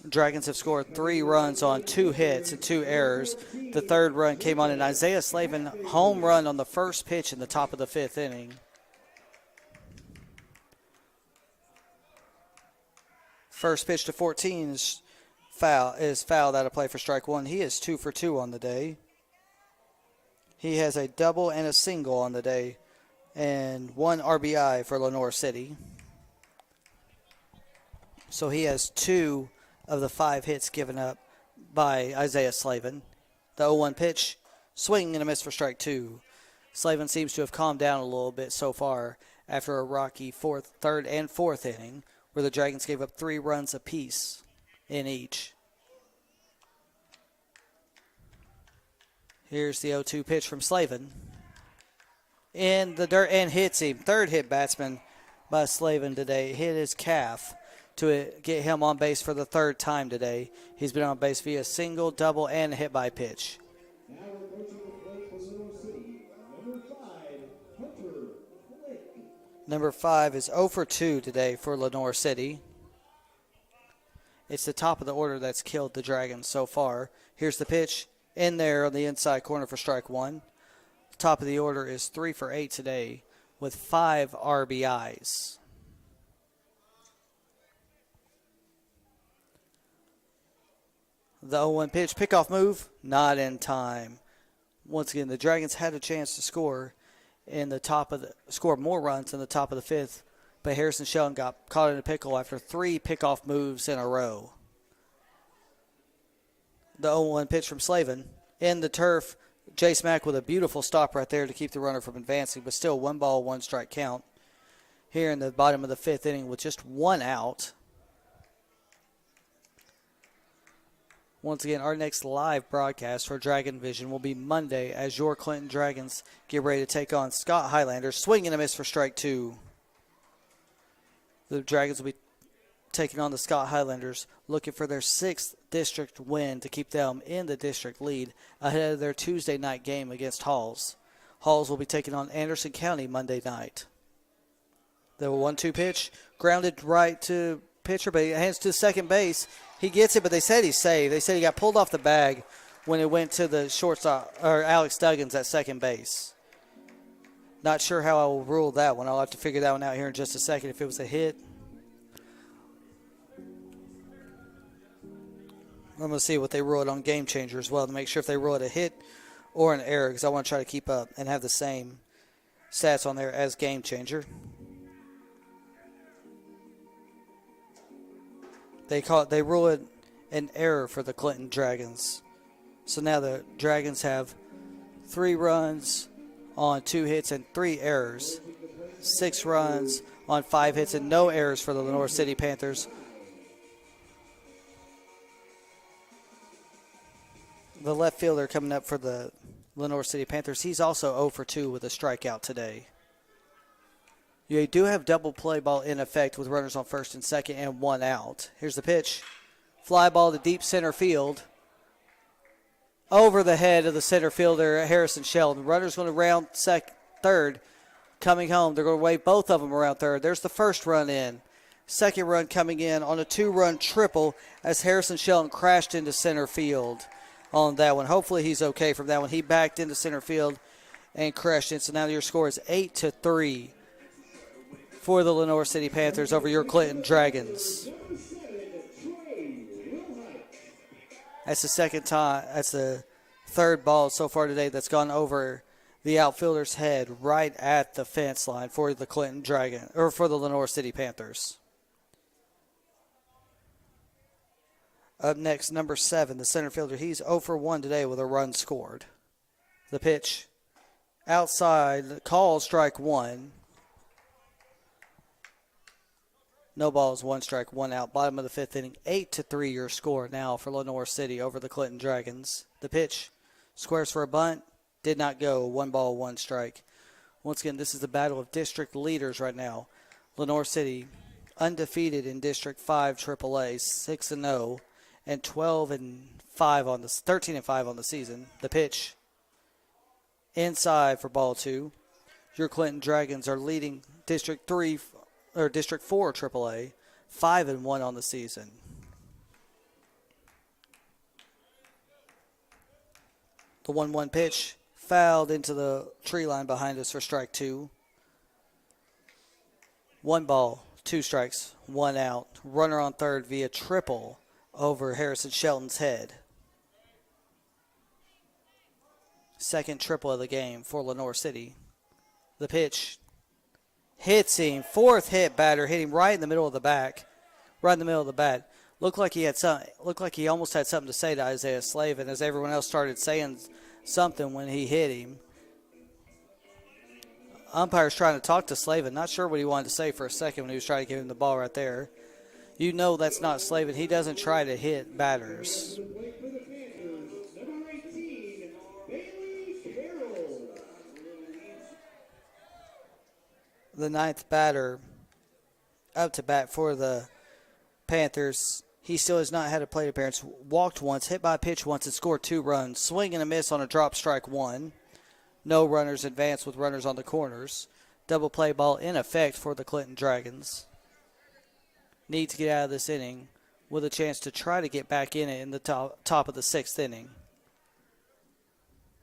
Dragons have scored 3 runs on 2 hits and 2 errors. The third run came on an Isaiah Slavin home run on the first pitch in the top of the 5th inning. First pitch to 14 is fouled out of play for strike 1. He is 2 for 2 on the day. He has a double and a single on the day and 1 RBI for Lenoir City. So he has 2 of the 5 hits given up by Isaiah Slavin. The 0-1 pitch, swing and a miss for strike 2. Slavin seems to have calmed down a little bit so far after a rocky 3rd and 4th inning where the Dragons gave up 3 runs apiece in each. Here's the 0-2 pitch from Slavin. In the dirt and hits him. Third hit batsman by Slavin today. Hit his calf to get him on base for the 3rd time today. He's been on base via single, double, and a hit by pitch. Now approaching the plate for Lenoir City, number 5, Hunter Flick. Number 5 is 0 for 2 today for Lenoir City. It's the top of the order that's killed the Dragons so far. Here's the pitch in there on the inside corner for strike 1. Top of the order is 3 for 8 today with 5 RBIs. The 0-1 pitch, pickoff move, not in time. Once again, the Dragons had a chance to score score more runs in the top of the 5th, but Harrison Sheldon got caught in a pickle after 3 pickoff moves in a row. The 0-1 pitch from Slavin. In the turf, Jace Mack with a beautiful stop right there to keep the runner from advancing, but still 1 ball, 1 strike count. Here in the bottom of the 5th inning with just 1 out. Once again, our next live broadcast for Dragon Vision will be Monday as your Clinton Dragons get ready to take on Scott Highlanders. Swing and a miss for strike 2. The Dragons will be taking on the Scott Highlanders, looking for their 6th district win to keep them in the district lead ahead of their Tuesday night game against Halls. Halls will be taking on Anderson County Monday night. The 1-2 pitch, grounded right to pitcher, but he hands to second base. He gets it, but they said he's safe. They said he got pulled off the bag when it went to the shortstop, or Alex Duggins at second base. Not sure how I will rule that one. I'll have to figure that one out here in just a second if it was a hit. I'm going to see what they rule it on Game Changer as well to make sure if they rule it a hit or an error, because I want to try to keep up and have the same stats on there as Game Changer. They rule it an error for the Clinton Dragons. So now the Dragons have 3 runs on 2 hits and 3 errors. 6 runs on 5 hits and no errors for the Lenoir City Panthers. The left fielder coming up for the Lenoir City Panthers, he's also 0 for 2 with a strikeout today. You do have double play ball in effect with runners on first and second and 1 out. Here's the pitch. Fly ball to deep center field. Over the head of the center fielder, Harrison Sheldon. Runner's going to round third. Coming home, they're going to wave both of them around third. There's the first run in. Second run coming in on a 2-run triple as Harrison Sheldon crashed into center field on that one. Hopefully he's okay from that one. He backed into center field and crashed in. So now your score is 8-3 for the Lenoir City Panthers over your Clinton Dragons. That's the second time. That's the 3rd ball so far today that's gone over the outfielder's head right at the fence line for the Clinton Dragon or for the Lenoir City Panthers. Up next, number 7, the center fielder. He's 0 for 1 today with a run scored. The pitch outside, call strike one. No balls, one strike, one out. Bottom of the fifth inning, 8-3 your score now for Lenoir City over the Clinton Dragons. The pitch squares for a bunt, did not go. 1 ball, 1 strike. Once again, this is the battle of district leaders right now. Lenoir City undefeated in District 5 AAA, 6-0, and 12-5 on the 13-5 on the season. The pitch inside for ball 2. Your Clinton Dragons are leading District 3 or District 4 AAA, 5-1 on the season. The 1-1 pitch fouled into the tree line behind us for strike 2. 1 ball, 2 strikes, 1 out. Runner on third via triple over Harrison Shelton's head. Second triple of the game for Lenoir City. The pitch hits him. Fourth hit batter hit him right in the middle of the back, right in the middle of the bat. Looked like he almost had something to say to Isaiah Slavin as everyone else started saying something when he hit him. Umpire's trying to talk to Slavin. Not sure what he wanted to say for a second when he was trying to give him the ball right there. You know that's not Slavin. He doesn't try to hit batters. The ninth batter up to bat for the Panthers. He still has not had a plate appearance. Walked once, hit by a pitch once, and scored 2 runs. Swing and a miss on a drop strike 1. No runners advanced with runners on the corners. Double play ball in effect for the Clinton Dragons. Need to get out of this inning with a chance to try to get back in it in the top of the 6th inning.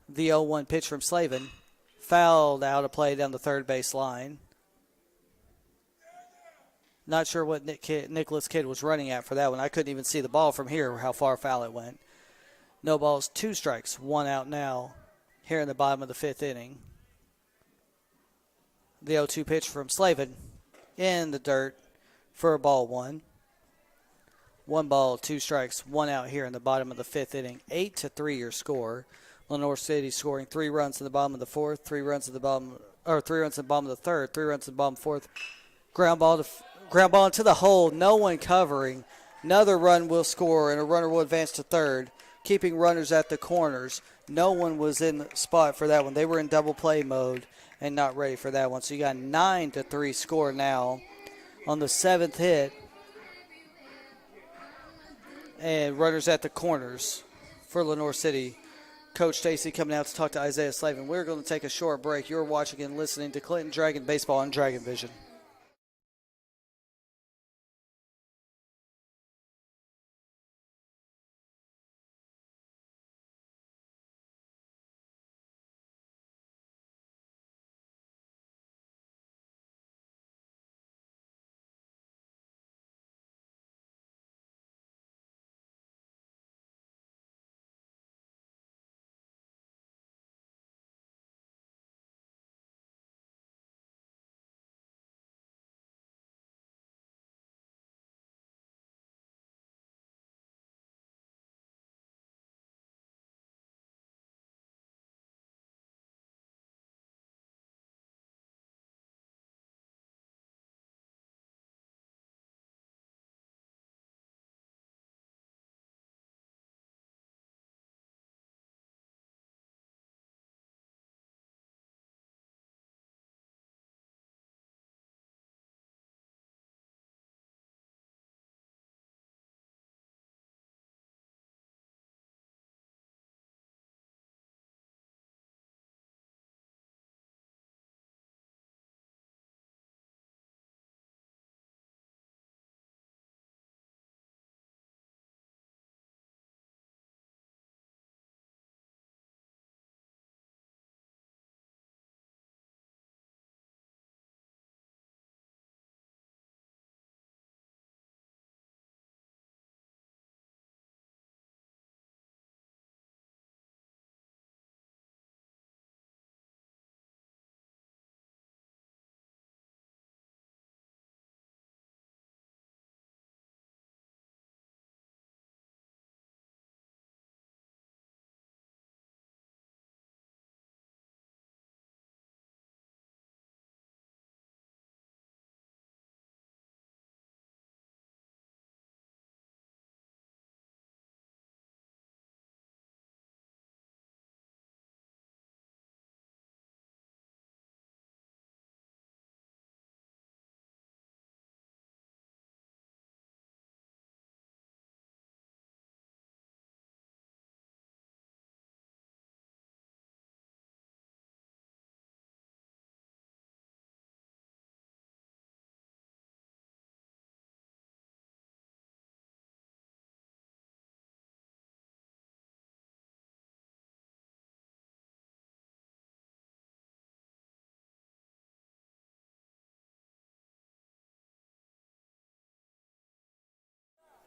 The 0-1 pitch from Slavin. Fouled out of play down the third base line. Not sure what Nicholas Kidd was running at for that one. I couldn't even see the ball from here, how far foul it went. No balls, 2 strikes, 1 out now here in the bottom of the 5th inning. The 0-2 pitch from Slavin in the dirt for a ball 1. 1 ball, 2 strikes, 1 out here in the bottom of the 5th inning. 8-3 your score. Lenoir City scoring 3 runs in the bottom of the 4th, 3 runs in the bottom of the 3rd, 3 runs in the bottom of the 4th. Ground ball into the hole, no one covering. Another run will score, and a runner will advance to 3rd, keeping runners at the corners. No one was in the spot for that one. They were in double play mode and not ready for that one. So you got 9-3 score now on the 7th hit. And runners at the corners for Lenoir City. Coach Stacy coming out to talk to Isaiah Slavin. We're going to take a short break. You're watching and listening to Clinton Dragon Baseball on Dragon Vision.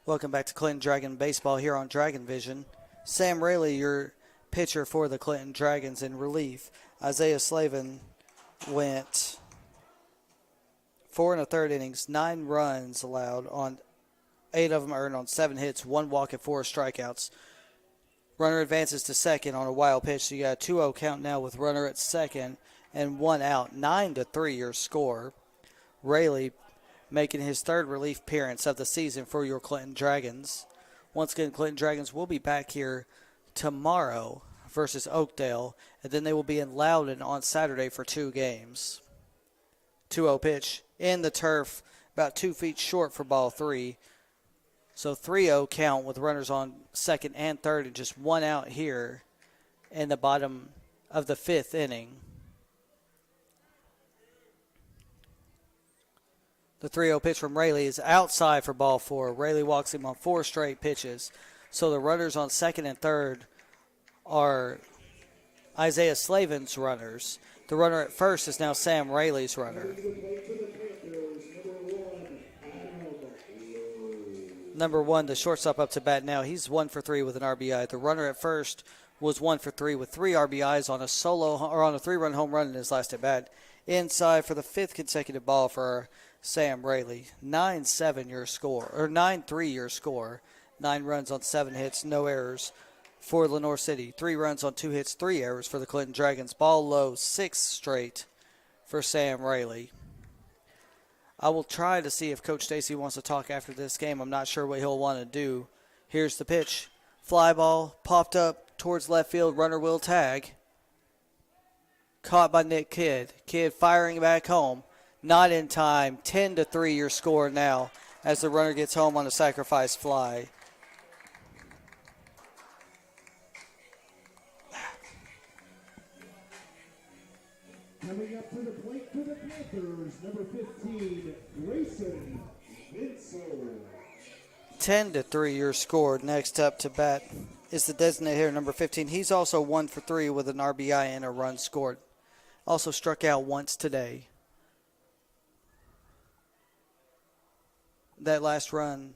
Welcome back to Clinton Dragon Baseball here on Dragon Vision. Sam Rayleigh, your pitcher for the Clinton Dragons in relief. Isaiah Slavin went 4 1/3 innings, 9 runs allowed on 8 of them earned on 7 hits, 1 walk and 4 strikeouts. Runner advances to second on a wild pitch, so you got a 2-0 count now with runner at second and 1 out. 9-3 your score. Rayleigh making his third relief appearance of the season for your Clinton Dragons. Once again, Clinton Dragons will be back here tomorrow versus Oakdale, and then they will be in Loudon on Saturday for 2 games. 2-0 pitch in the turf, about 2 feet short for ball 3. So 3-0 count with runners on second and third and just 1 out here in the bottom of the 5th inning. The 3-0 pitch from Rayleigh is outside for ball 4. Rayleigh walks him on 4 straight pitches. So the runners on second and third are Isaiah Slavin's runners. The runner at first is now Sam Rayleigh's runner. Number 1, the shortstop up to bat now. He's 1 for 3 with an RBI. The runner at first was 1 for 3 with 3 RBIs on a on a 3-run home run in his last at bat. Inside for the 5th consecutive ball for Sam Rayleigh. 9-7 your score, or 9-3 your score. 9 runs on 7 hits, no errors for Lenoir City. 3 runs on 2 hits, 3 errors for the Clinton Dragons. Ball low, 6 straight for Sam Rayleigh. I will try to see if Coach Stacy wants to talk after this game. I'm not sure what he'll want to do. Here's the pitch. Fly ball popped up towards left field. Runner will tag. Caught by Nick Kidd. Kidd firing back home. Not in time. 10-3 your score now as the runner gets home on a sacrifice fly. Coming up to the plate for the Panthers, number 15, Grayson Vincent. 10-3 your score. Next up to bat is the designated hitter, number 15. He's also 1 for 3 with an RBI and a run scored. Also struck out once today. That last run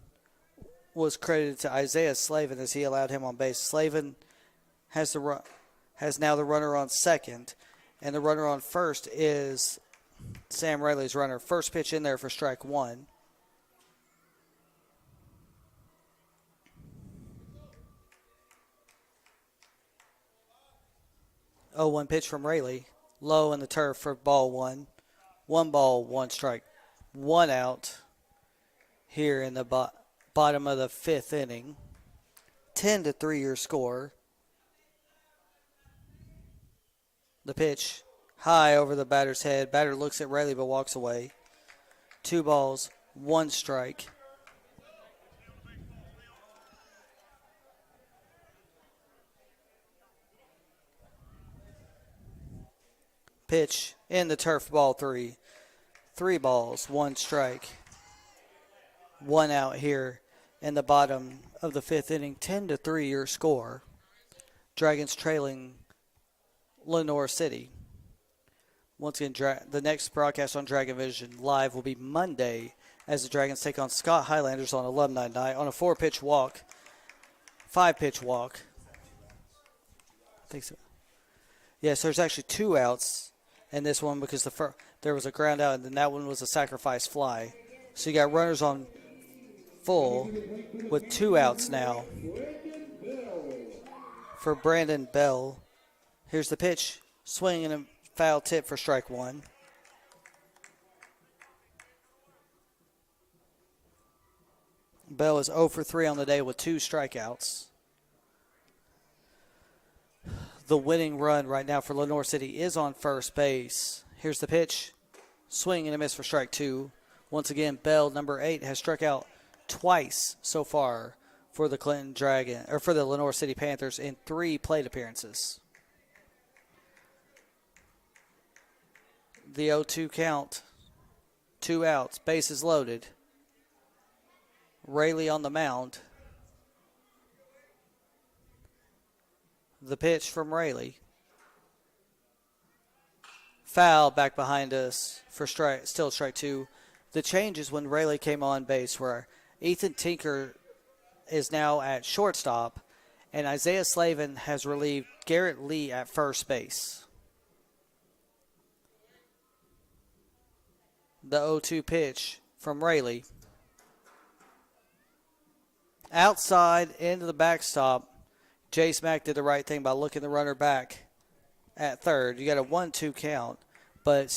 was credited to Isaiah Slavin as he allowed him on base. Slavin has now the runner on second, and the runner on first is Sam Rayleigh's runner. First pitch in there for strike 1. Oh, 1 pitch from Rayleigh. Low in the turf for ball 1. 1 ball, 1 strike. 1 out here in the bottom of the 5th inning. 10-3 your score. The pitch high over the batter's head. Batter looks at Rayleigh but walks away. 2 balls, 1 strike. Pitch in the turf, ball 3. 3 balls, 1 strike. 1 out here in the bottom of the 5th inning. 10-3 your score. Dragons trailing Lenoir City. Once again, the next broadcast on Dragon Vision Live will be Monday as the Dragons take on Scott Highlanders on Alumni Night on a 4-pitch walk. 5-pitch walk. I think so. Yes, there's actually 2 outs in this one because there was a ground out and then that one was a sacrifice fly. So you got runners on full with 2 outs now for Brandon Bell. Here's the pitch. Swing and a foul tip for strike 1. Bell is 0 for 3 on the day with 2 strikeouts. The winning run right now for Lenoir City is on first base. Here's the pitch. Swing and a miss for strike 2. Once again, Bell, number 8, has struck out twice so far for the for the Lenoir City Panthers in 3 plate appearances. The 0-2 count. 2 outs. Bases loaded. Rayleigh on the mound. The pitch from Rayleigh. Foul back behind us for still strike 2. The changes when Rayleigh came on base were Ethan Tinker is now at shortstop, and Isaiah Slavin has relieved Garrett Lee at first base. The 0-2 pitch from Rayleigh. Outside into the backstop. Jace Mack did the right thing by looking the runner back at third. You got a 1-2 count, but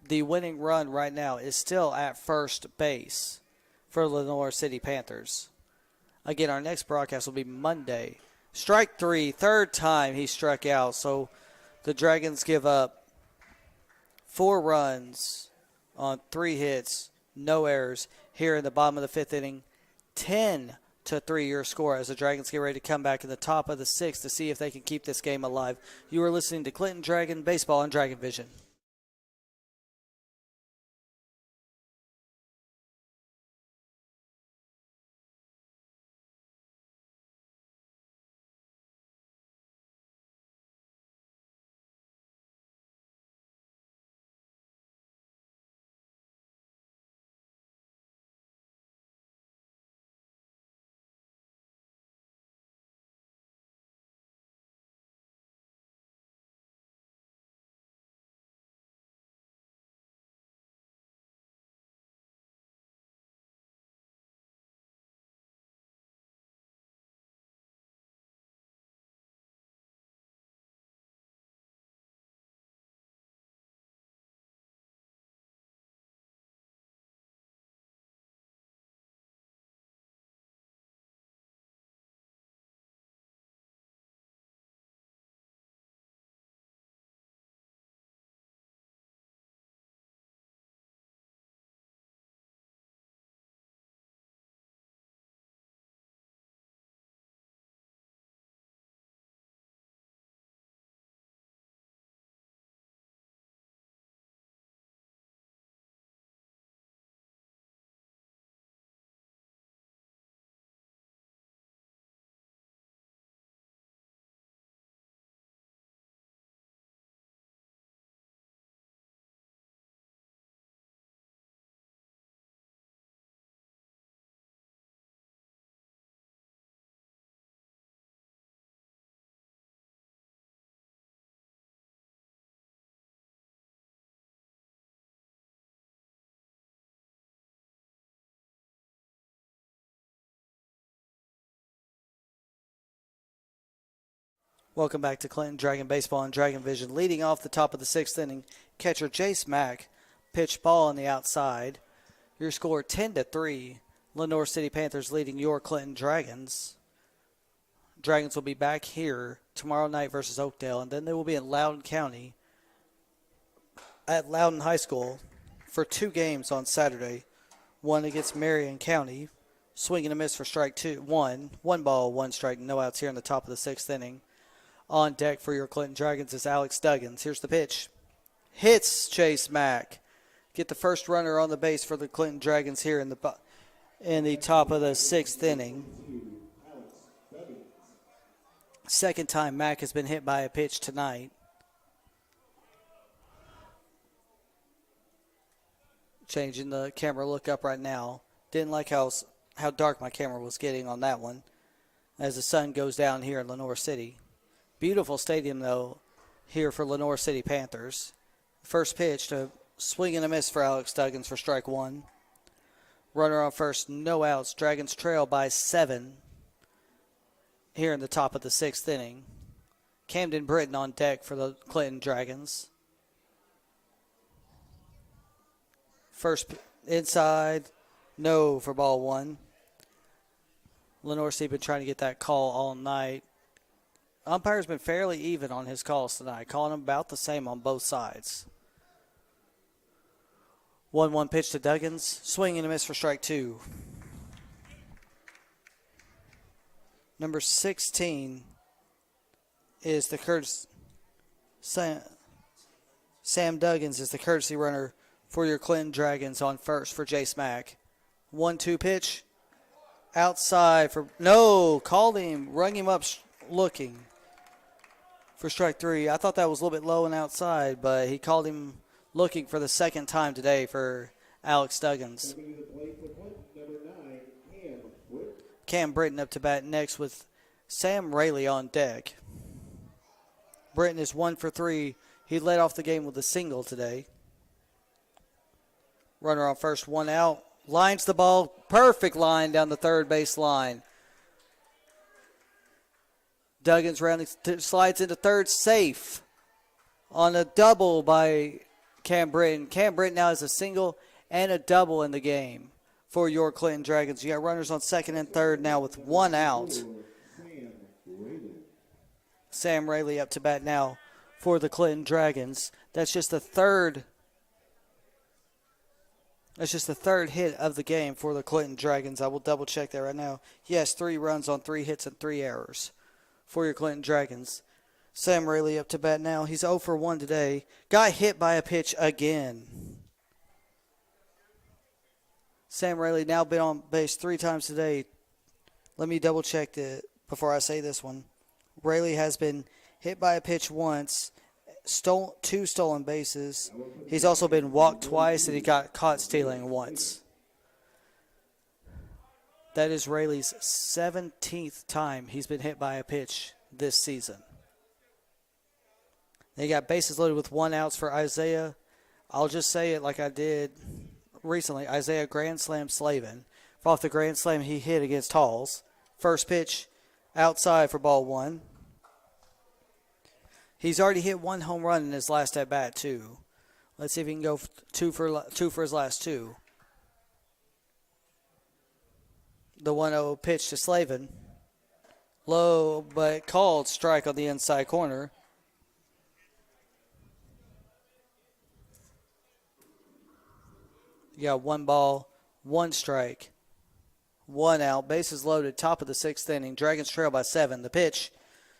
the winning run right now is still at first base for Lenoir City Panthers. Again, our next broadcast will be Monday. Strike three, third time he struck out, so the Dragons give up 4 runs on 3 hits, no errors here in the bottom of the 5th inning. 10-3 your score as the Dragons get ready to come back in the top of the 6th to see if they can keep this game alive. You are listening to Clinton Dragon Baseball on Dragon Vision. Welcome back to Clinton Dragon Baseball on Dragon Vision. Leading off the top of the 6th inning, catcher Jace Mack pitched ball on the outside. Your score 10-3. Lenoir City Panthers leading your Clinton Dragons. Dragons will be back here tomorrow night versus Oakdale, and then they will be in Loudoun County at Loudoun High School for 2 games on Saturday. One against Marion County, swing and a miss for strike 1. 1 ball, 1 strike, no outs here in the top of the 6th inning. On deck for your Clinton Dragons is Alex Duggins. Here's the pitch. Hits Chase Mack. Get the first runner on the base for the Clinton Dragons here in the top of the 6th inning. Second time Mack has been hit by a pitch tonight. Changing the camera look up right now. Didn't like how dark my camera was getting on that one as the sun goes down here in Lenoir City. Beautiful stadium, though, here for Lenoir City Panthers. First pitch to swing and a miss for Alex Duggins for strike 1. Runner on first, no outs. Dragons trail by 7 here in the top of the 6th inning. Camden Britton on deck for the Clinton Dragons. First inside, no for ball 1. Lenoir City been trying to get that call all night. Umpire's been fairly even on his calls tonight, calling them about the same on both sides. 1-1 pitch to Duggins. Swing and a miss for strike 2. Number 16 is the Sam Duggins is the courtesy runner for your Clinton Dragons on first for Jace Mack. 1-2 pitch. Outside for, no, called him, rung him up looking for strike 3. I thought that was a little bit low and outside, but he called him looking for the second time today for Alex Duggins. Cam Britton up to bat next with Sam Rayleigh on deck. Britton is 1 for 3. He led off the game with a single today. Runner on first, 1 out. Lines the ball. Perfect line down the third base line. Duggins rounding, slides into third, safe on a double by Cam Britton. Cam Britton now has a single and a double in the game for your Clinton Dragons. You got runners on second and third now with 1 out. Sam Rayleigh up to bat now for the Clinton Dragons. That's just the third hit of the game for the Clinton Dragons. I will double check that right now. Yes, 3 runs on 3 hits and 3 errors for your Clinton Dragons. Sam Rayleigh up to bat now. He's 0 for 1 today. Got hit by a pitch again. Sam Rayleigh now been on base 3 times today. Let me double check it before I say this one. Rayleigh has been hit by a pitch once, 2 stolen bases. He's also been walked twice, and he got caught stealing once. That is Rayleigh's 17th time he's been hit by a pitch this season. They got bases loaded with 1 out for Isaiah. I'll just say it like I did recently. Isaiah grand slam Slavin. Off the grand slam he hit against Halls. First pitch outside for ball 1. He's already hit 1 home run in his last at bat too. Let's see if he can go 2 for his last 2. The 1-0 pitch to Slavin. Low but called strike on the inside corner. You got 1 ball, 1 strike, 1 out. Bases loaded, top of the 6th inning. Dragons trail by 7. The pitch,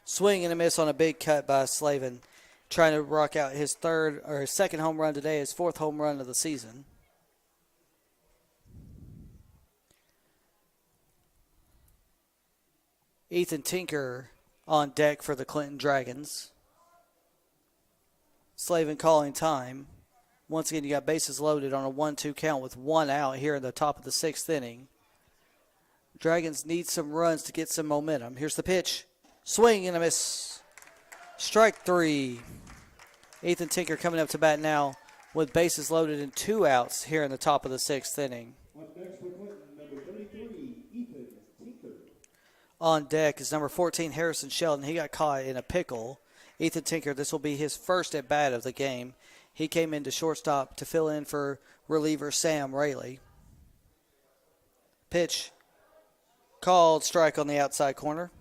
swing and a miss on a big cut by Slavin. Trying to rock out his 2nd home run today, his 4th home run of the season. Ethan Tinker on deck for the Clinton Dragons. Slavin calling time. Once again, you got bases loaded on a 1-2 count with 1 out here in the top of the 6th inning. Dragons need some runs to get some momentum. Here's the pitch. Swing and a miss. Strike 3. Ethan Tinker coming up to bat now with bases loaded and 2 outs here in the top of the 6th inning. Up next for Clinton, number 33, Ethan Tinker. On deck is number 14, Harrison Sheldon. He got caught in a pickle. Ethan Tinker, this will be his first at bat of the game. He came into shortstop to fill in for reliever Sam Rayleigh. Pitch. Called strike on the outside corner.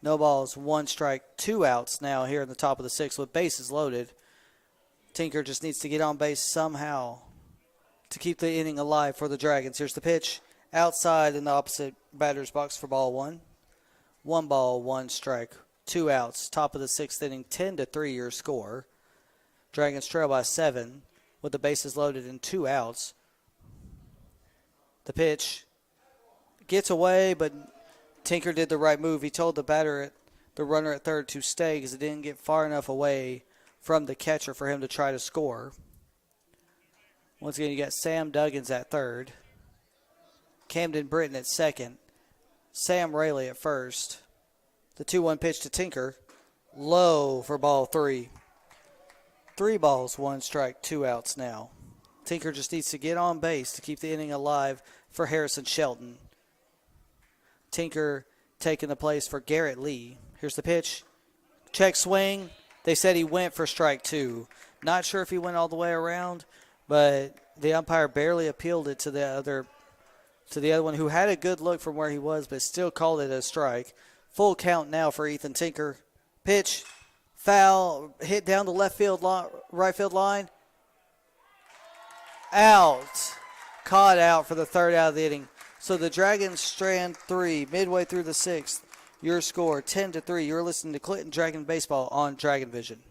No balls, 1 strike, 2 outs now here in the top of the 6th with bases loaded. Tinker just needs to get on base somehow to keep the inning alive for the Dragons. Here's the pitch. Outside in the opposite batter's box for ball 1. 1 ball, 1 strike, 2 outs. Top of the 6th inning, 10-3 your score. Dragons trail by 7 with the bases loaded and 2 outs. The pitch gets away, but Tinker did the right move. He told the runner at third to stay because it didn't get far enough away from the catcher for him to try to score. Once again, you got Sam Duggins at third. Camden Britton at second. Sam Rayleigh at first. The 2-1 pitch to Tinker. Low for ball 3. 3 balls, 1 strike, 2 outs now. Tinker just needs to get on base to keep the inning alive for Harrison Shelton. Tinker taking the place for Garrett Lee. Here's the pitch. Check swing. They said he went for strike 2. Not sure if he went all the way around, but the umpire barely appealed it to the other one who had a good look from where he was, but still called it a strike. Full count now for Ethan Tinker. Pitch. Foul, hit down the right field line. Out. Caught out for the 3rd out of the inning. So the Dragons strand 3 midway through the 6th. Your score 10-3. You're listening to Clinton Dragon Baseball on Dragon Vision.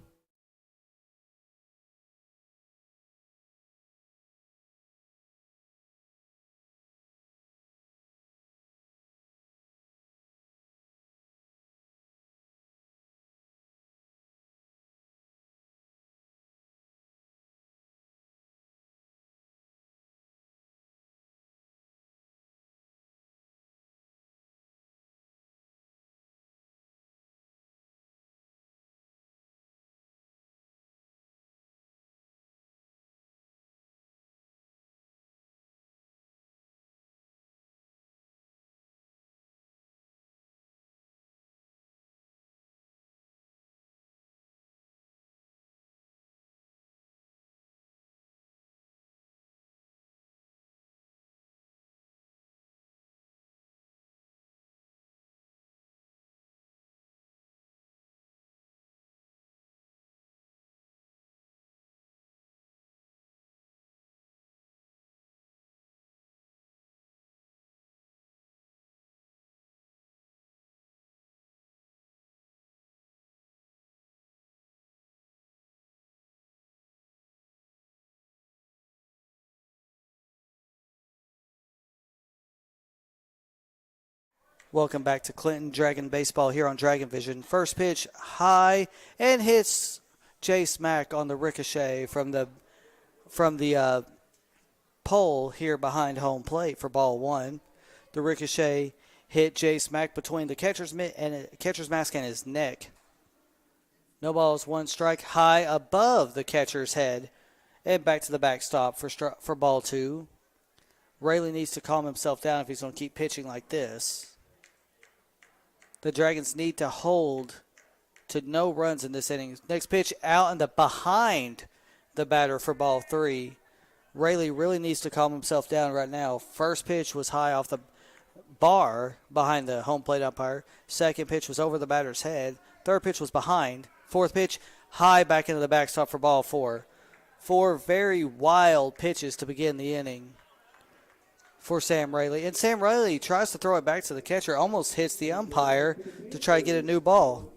Welcome back to Clinton Dragon Baseball here on Dragon Vision. First pitch high and hits Jace Mack on the ricochet from the pole here behind home plate for ball one. The ricochet hit Jace Mack between the catcher's mask and his neck. No balls, one strike, high above the catcher's head, and back to the backstop for ball two. Rayleigh needs to calm himself down if he's going to keep pitching like this. The Dragons need to hold to no runs in this inning. Next pitch out in the behind the batter for ball three. Rayleigh really needs to calm himself down right now. First pitch was high off the bar behind the home plate umpire. Second pitch was over the batter's head. Third pitch was behind. Fourth pitch high back into the backstop for ball four. Four very wild pitches to begin the inning for Sam Rayleigh. And Sam Rayleigh tries to throw it back to the catcher, almost hits the umpire to try to get a new ball.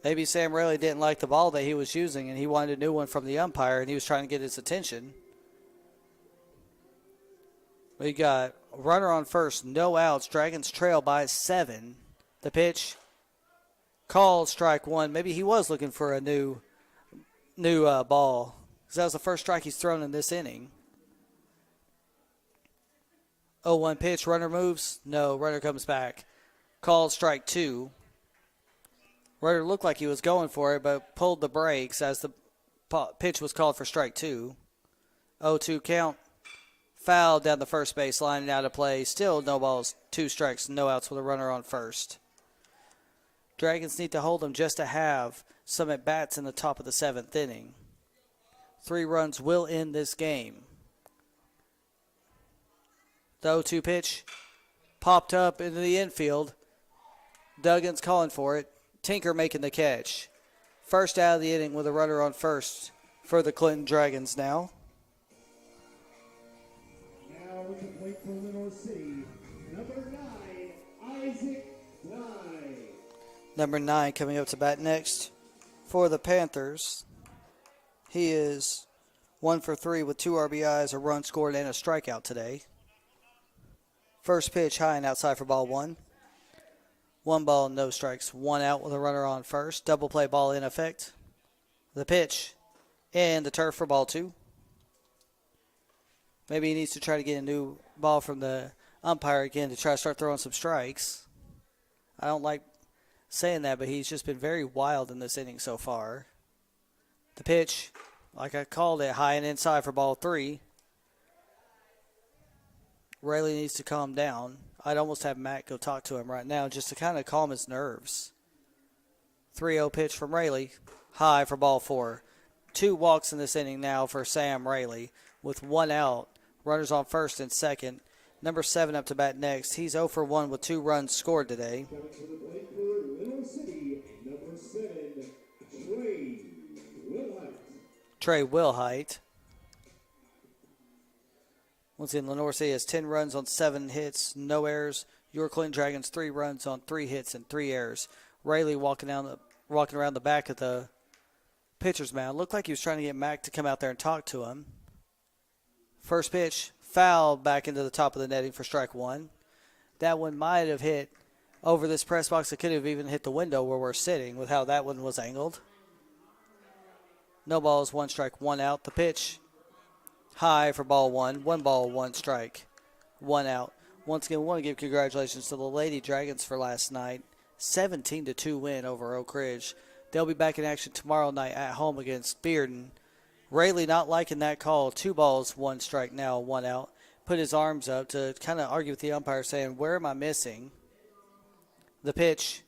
Maybe Sam Rayleigh didn't like the ball that he was using and he wanted a new one from the umpire and he was trying to get his attention. We got runner on first, no outs. Dragons trail by 7. The pitch called strike one. Maybe he was looking for a new ball because that was the first strike he's thrown in this inning. 0-1 pitch, runner moves. No, runner comes back. Called strike two. Runner looked like he was going for it, but pulled the brakes as the pitch was called for strike two. 0-2 count. Foul down the first base line and out of play. Still no balls, 2 strikes, no outs with a runner on first. Dragons need to hold them just to have some at-bats in the top of the 7th inning. 3 runs will end this game. The 0-2 pitch popped up into the infield. Duggan's calling for it. Tinker making the catch. First out of the inning with a runner on first for the Clinton Dragons now. Now with the plate for Lenoir City, number 9, Isaac Bly. Number 9 coming up to bat next for the Panthers. He is 1 for 3 with 2 RBIs, a run scored, and a strikeout today. First pitch high and outside for ball one. 1 ball, no strikes, 1 out with a runner on first. Double play ball in effect. The pitch and the turf for ball two. Maybe he needs to try to get a new ball from the umpire again to try to start throwing some strikes. I don't like saying that, but he's just been very wild in this inning so far. The pitch, like I called it, high and inside for ball three. Rayleigh needs to calm down. I'd almost have Matt go talk to him right now just to kind of calm his nerves. 3-0 pitch from Rayleigh, high for ball four. 2 walks in this inning now for Sam Rayleigh with 1 out. Runners on first and second. Number 7 up to bat next. He's 0 for 1 with 2 runs scored today. Coming to the plate for Lenoir City, number 7, Trey Wilhite. Trey Wilhite. Once again, Lenoir City has 10 runs on 7 hits, no errors. Your Clinton Dragons 3 runs on 3 hits and 3 errors. Rayleigh walking around the back of the pitcher's mound. Looked like he was trying to get Mac to come out there and talk to him. First pitch, foul back into the top of the netting for strike one. That one might have hit over this press box. It could have even hit the window where we're sitting with how that one was angled. No balls, 1 strike, 1 out. The pitch, high for ball one. 1 ball, 1 strike, 1 out. Once again, we want to give congratulations to the Lady Dragons for last night. 17-2 win over Oak Ridge. They'll be back in action tomorrow night at home against Bearden. Rayleigh not liking that call. 2 balls, 1 strike now, 1 out. Put his arms up to kind of argue with the umpire saying, where am I missing? The pitch,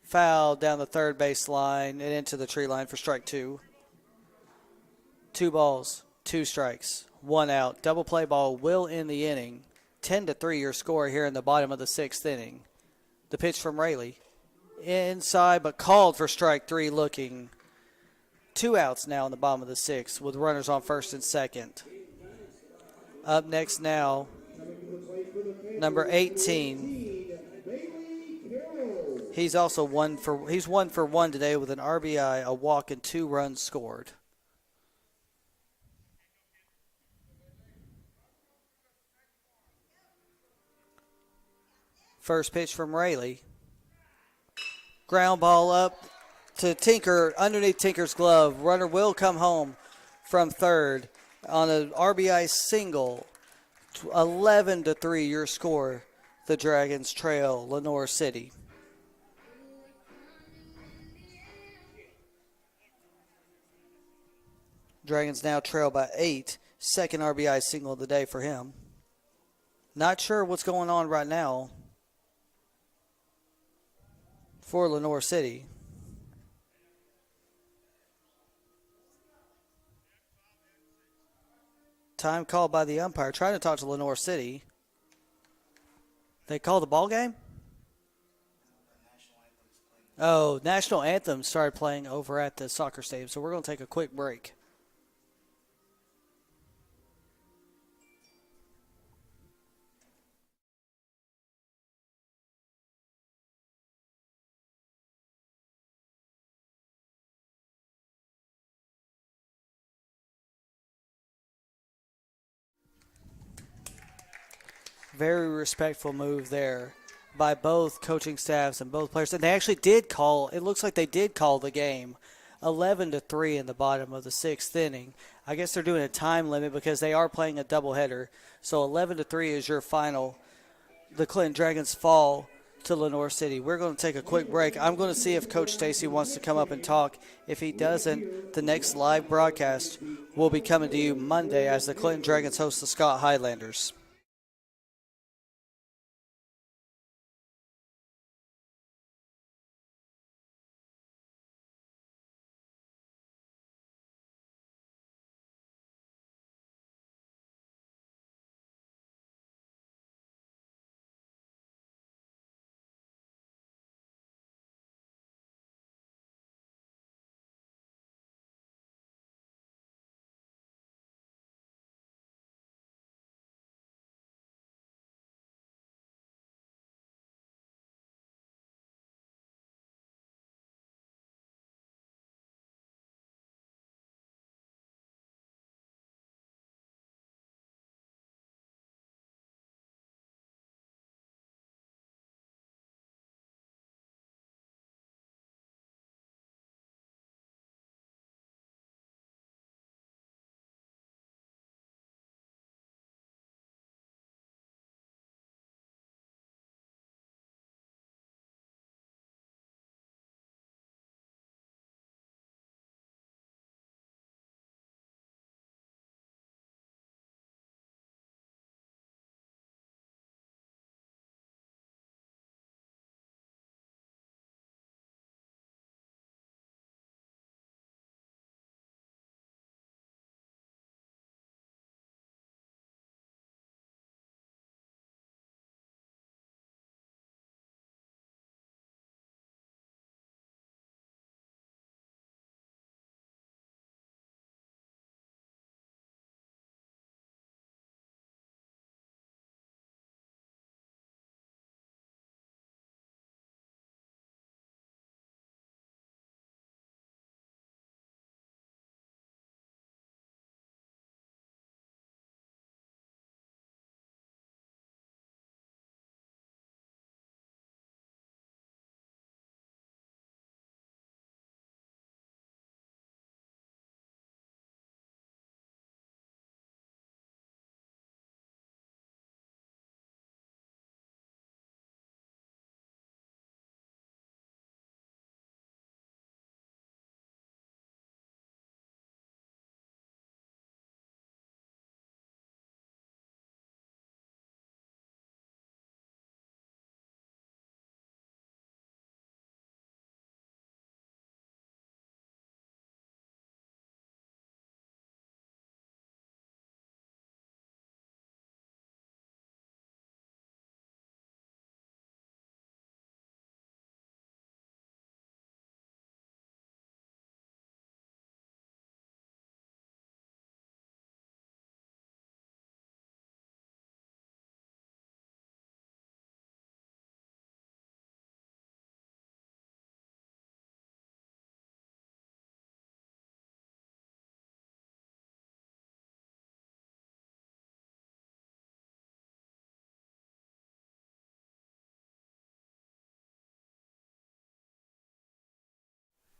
foul down the third base line and into the tree line for strike 2. 2 balls, 2 strikes, 1 out. Double play ball will end the inning. 10-3 your score here in the bottom of the 6th inning. The pitch from Rayleigh. Inside, but called for strike 3 looking. 2 outs now in the bottom of the 6th with runners on first and second. Up next now, number 18. He's also 1 for 1 today with an RBI, a walk, and 2 runs scored. First pitch from Rayleigh. Ground ball up to Tinker, underneath Tinker's glove. Runner will come home from third on an RBI single. 11-3 your score. The Dragons trail Lenoir City. Dragons now trail by 8. Second RBI single of the day for him. Not sure what's going on right now for Lenoir City. Time called by the umpire. Trying to talk to Lenoir City. They called the ball game? Oh, National Anthem started playing over at the soccer stadium, so we're going to take a quick break. Very respectful move there by both coaching staffs and both players. And they actually did call, it looks like they did call the game 11-3 in the bottom of the sixth inning. I guess they're doing a time limit because they are playing a doubleheader. So 11-3 is your final. The Clinton Dragons fall to Lenoir City. We're going to take a quick break. I'm going to see if Coach Stacy wants to come up and talk. If he doesn't, the next live broadcast will be coming to you Monday as the Clinton Dragons host the Scott Highlanders.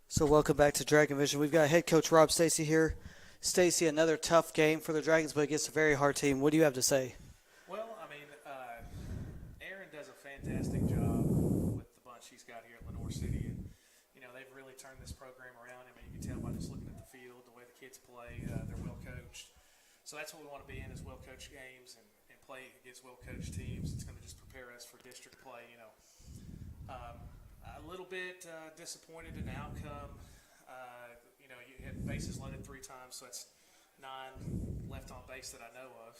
So welcome back to Dragon Vision. We've got head coach Rob Stacy here. Stacy, another tough game for the Dragons, but against a very hard team. What do you have to say? Well, I mean, Aaron does a fantastic job with the bunch he's got here at Lenoir City, and they've really turned this program around. I mean, you can tell by just looking at the field, the way the kids play. They're well coached, so that's what we want to be in, is well coached games and play against well coached teams. It's going to just prepare us for district play. A little bit disappointed in the outcome. You had bases loaded 3 times, so that's 9 left on base that I know of.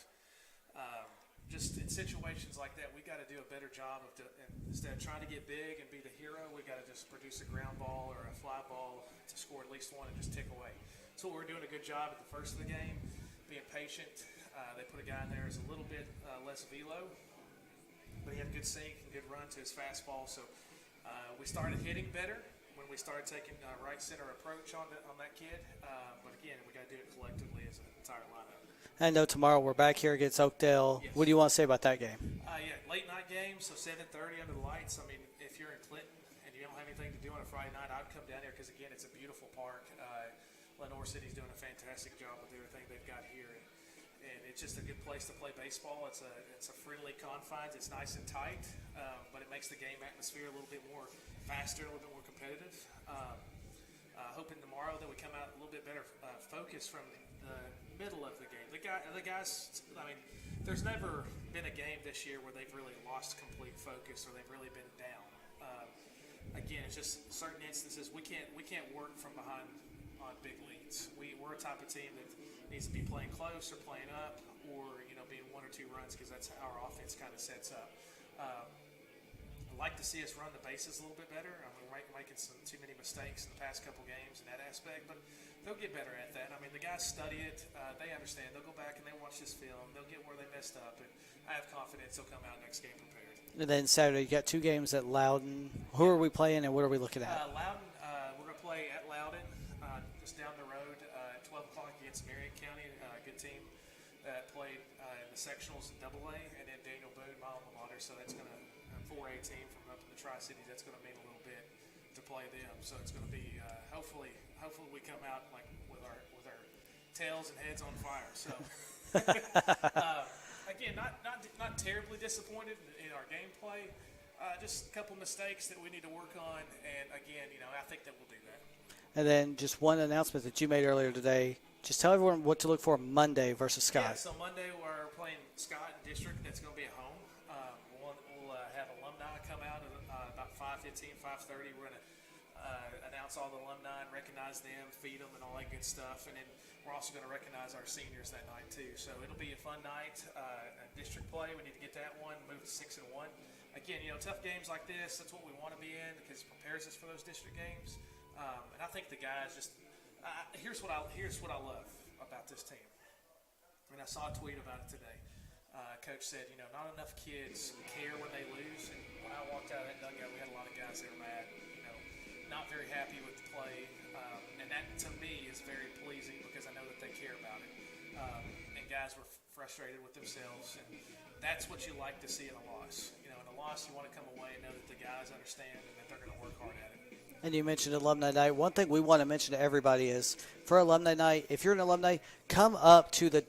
Just in situations like that, we got to do a better job of instead of trying to get big and be the hero, we got to just produce a ground ball or a fly ball to score at least 1 and just tick away. So we're doing a good job at the first of the game, being patient. They put a guy in there who's a little bit less velo, but he had a good sink and good run to his fastball. So we started hitting better when we started taking right center approach on that kid. But again, we got to do it collectively as an entire lineup. I know tomorrow we're back here against Oakdale. Yes. What do you want to say about that game? Late night game, so 7:30 under the lights. I mean, if you're in Clinton and you don't have anything to do on a Friday night, I'd come down here because, again, it's a beautiful park. Lenoir City's doing a fantastic job with everything they've got here. And it's just a good place to play baseball. It's a friendly confines. It's nice and tight, but it makes the game atmosphere a little bit more faster, a little bit more competitive. Hoping tomorrow that we come out a little bit better focused from the middle of the game. The guys, I mean, there's never been a game this year where they've really lost complete focus or they've really been down. Again, it's just certain instances we can't work from behind on big leads. We're a type of team that needs to be playing close or playing up or being 1 or 2 runs because that's how our offense kind of sets up. I'd like to see us run the bases a little bit better. I mean, we're making some too many mistakes in the past couple games in that aspect, but they'll get better at that. I mean, the guys study it. They understand. They'll go back and they watch this film. They'll get where they messed up, and I have confidence they'll come out next game prepared. And then Saturday, you got 2 games at Loudon. Who are we playing and what are we looking at? Loudon, we're going to play at Loudon, just down the road at 12 o'clock against Marion County, a good team that played in the sectionals in AA, and then Daniel Boone, my alma mater. So that's going to 4A team from up in the Tri-Cities. That's going to mean a little bit to play them. So it's going to be hopefully we come out like with our tails and heads on fire. So again, not terribly disappointed in our gameplay. Just a couple mistakes that we need to work on, and again, I think that we'll do that. And then just one announcement that you made earlier today. Just tell everyone what to look for Monday versus Scott. Yeah, so Monday we're playing Scott in District. That's going to be at home. We'll have alumni come out at about 5:15, 5:30. We're going to announce all the alumni and recognize them, feed them, and all that good stuff. And then we're also going to recognize our seniors that night too. So it'll be a fun night. District play, we need to get that one, move to 6-1. Again, tough games like this, that's what we want to be in because it prepares us for those district games. And I think the guys just here's what I love about this team. I mean, I saw a tweet about it today. Coach said, not enough kids care when they lose. And when I walked out of that dugout, we had a lot of guys that were mad, not very happy with the play. And that, to me, is very pleasing because I know that they care about it. And guys were frustrated with themselves. And that's what you like to see in a loss. In a loss, you want to come away and know that the guys understand and that they're going to work hard at it. And you mentioned alumni night. One thing we want to mention to everybody is for alumni night, if you're an alumni, come up to the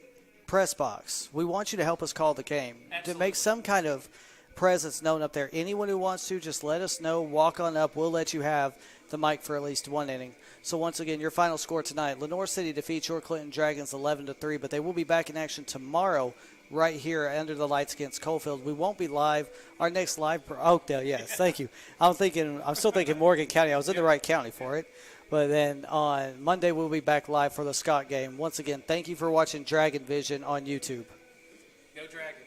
press box. We want you to help us call the game. Absolutely. To make some kind of presence known up there. Anyone who wants to, just let us know. Walk on up. We'll let you have the mic for at least 1 inning. So once again, your final score tonight, Lenoir City defeats your Clinton Dragons 11-3, but they will be back in action tomorrow right here under the lights against Coalfield. We won't be live. Our next live Oakdale, yes, thank you. I'm still thinking Morgan County. I was in the right county for it. But then on Monday, we'll be back live for the Scott game. Once again, thank you for watching Dragon Vision on YouTube. Go Dragons.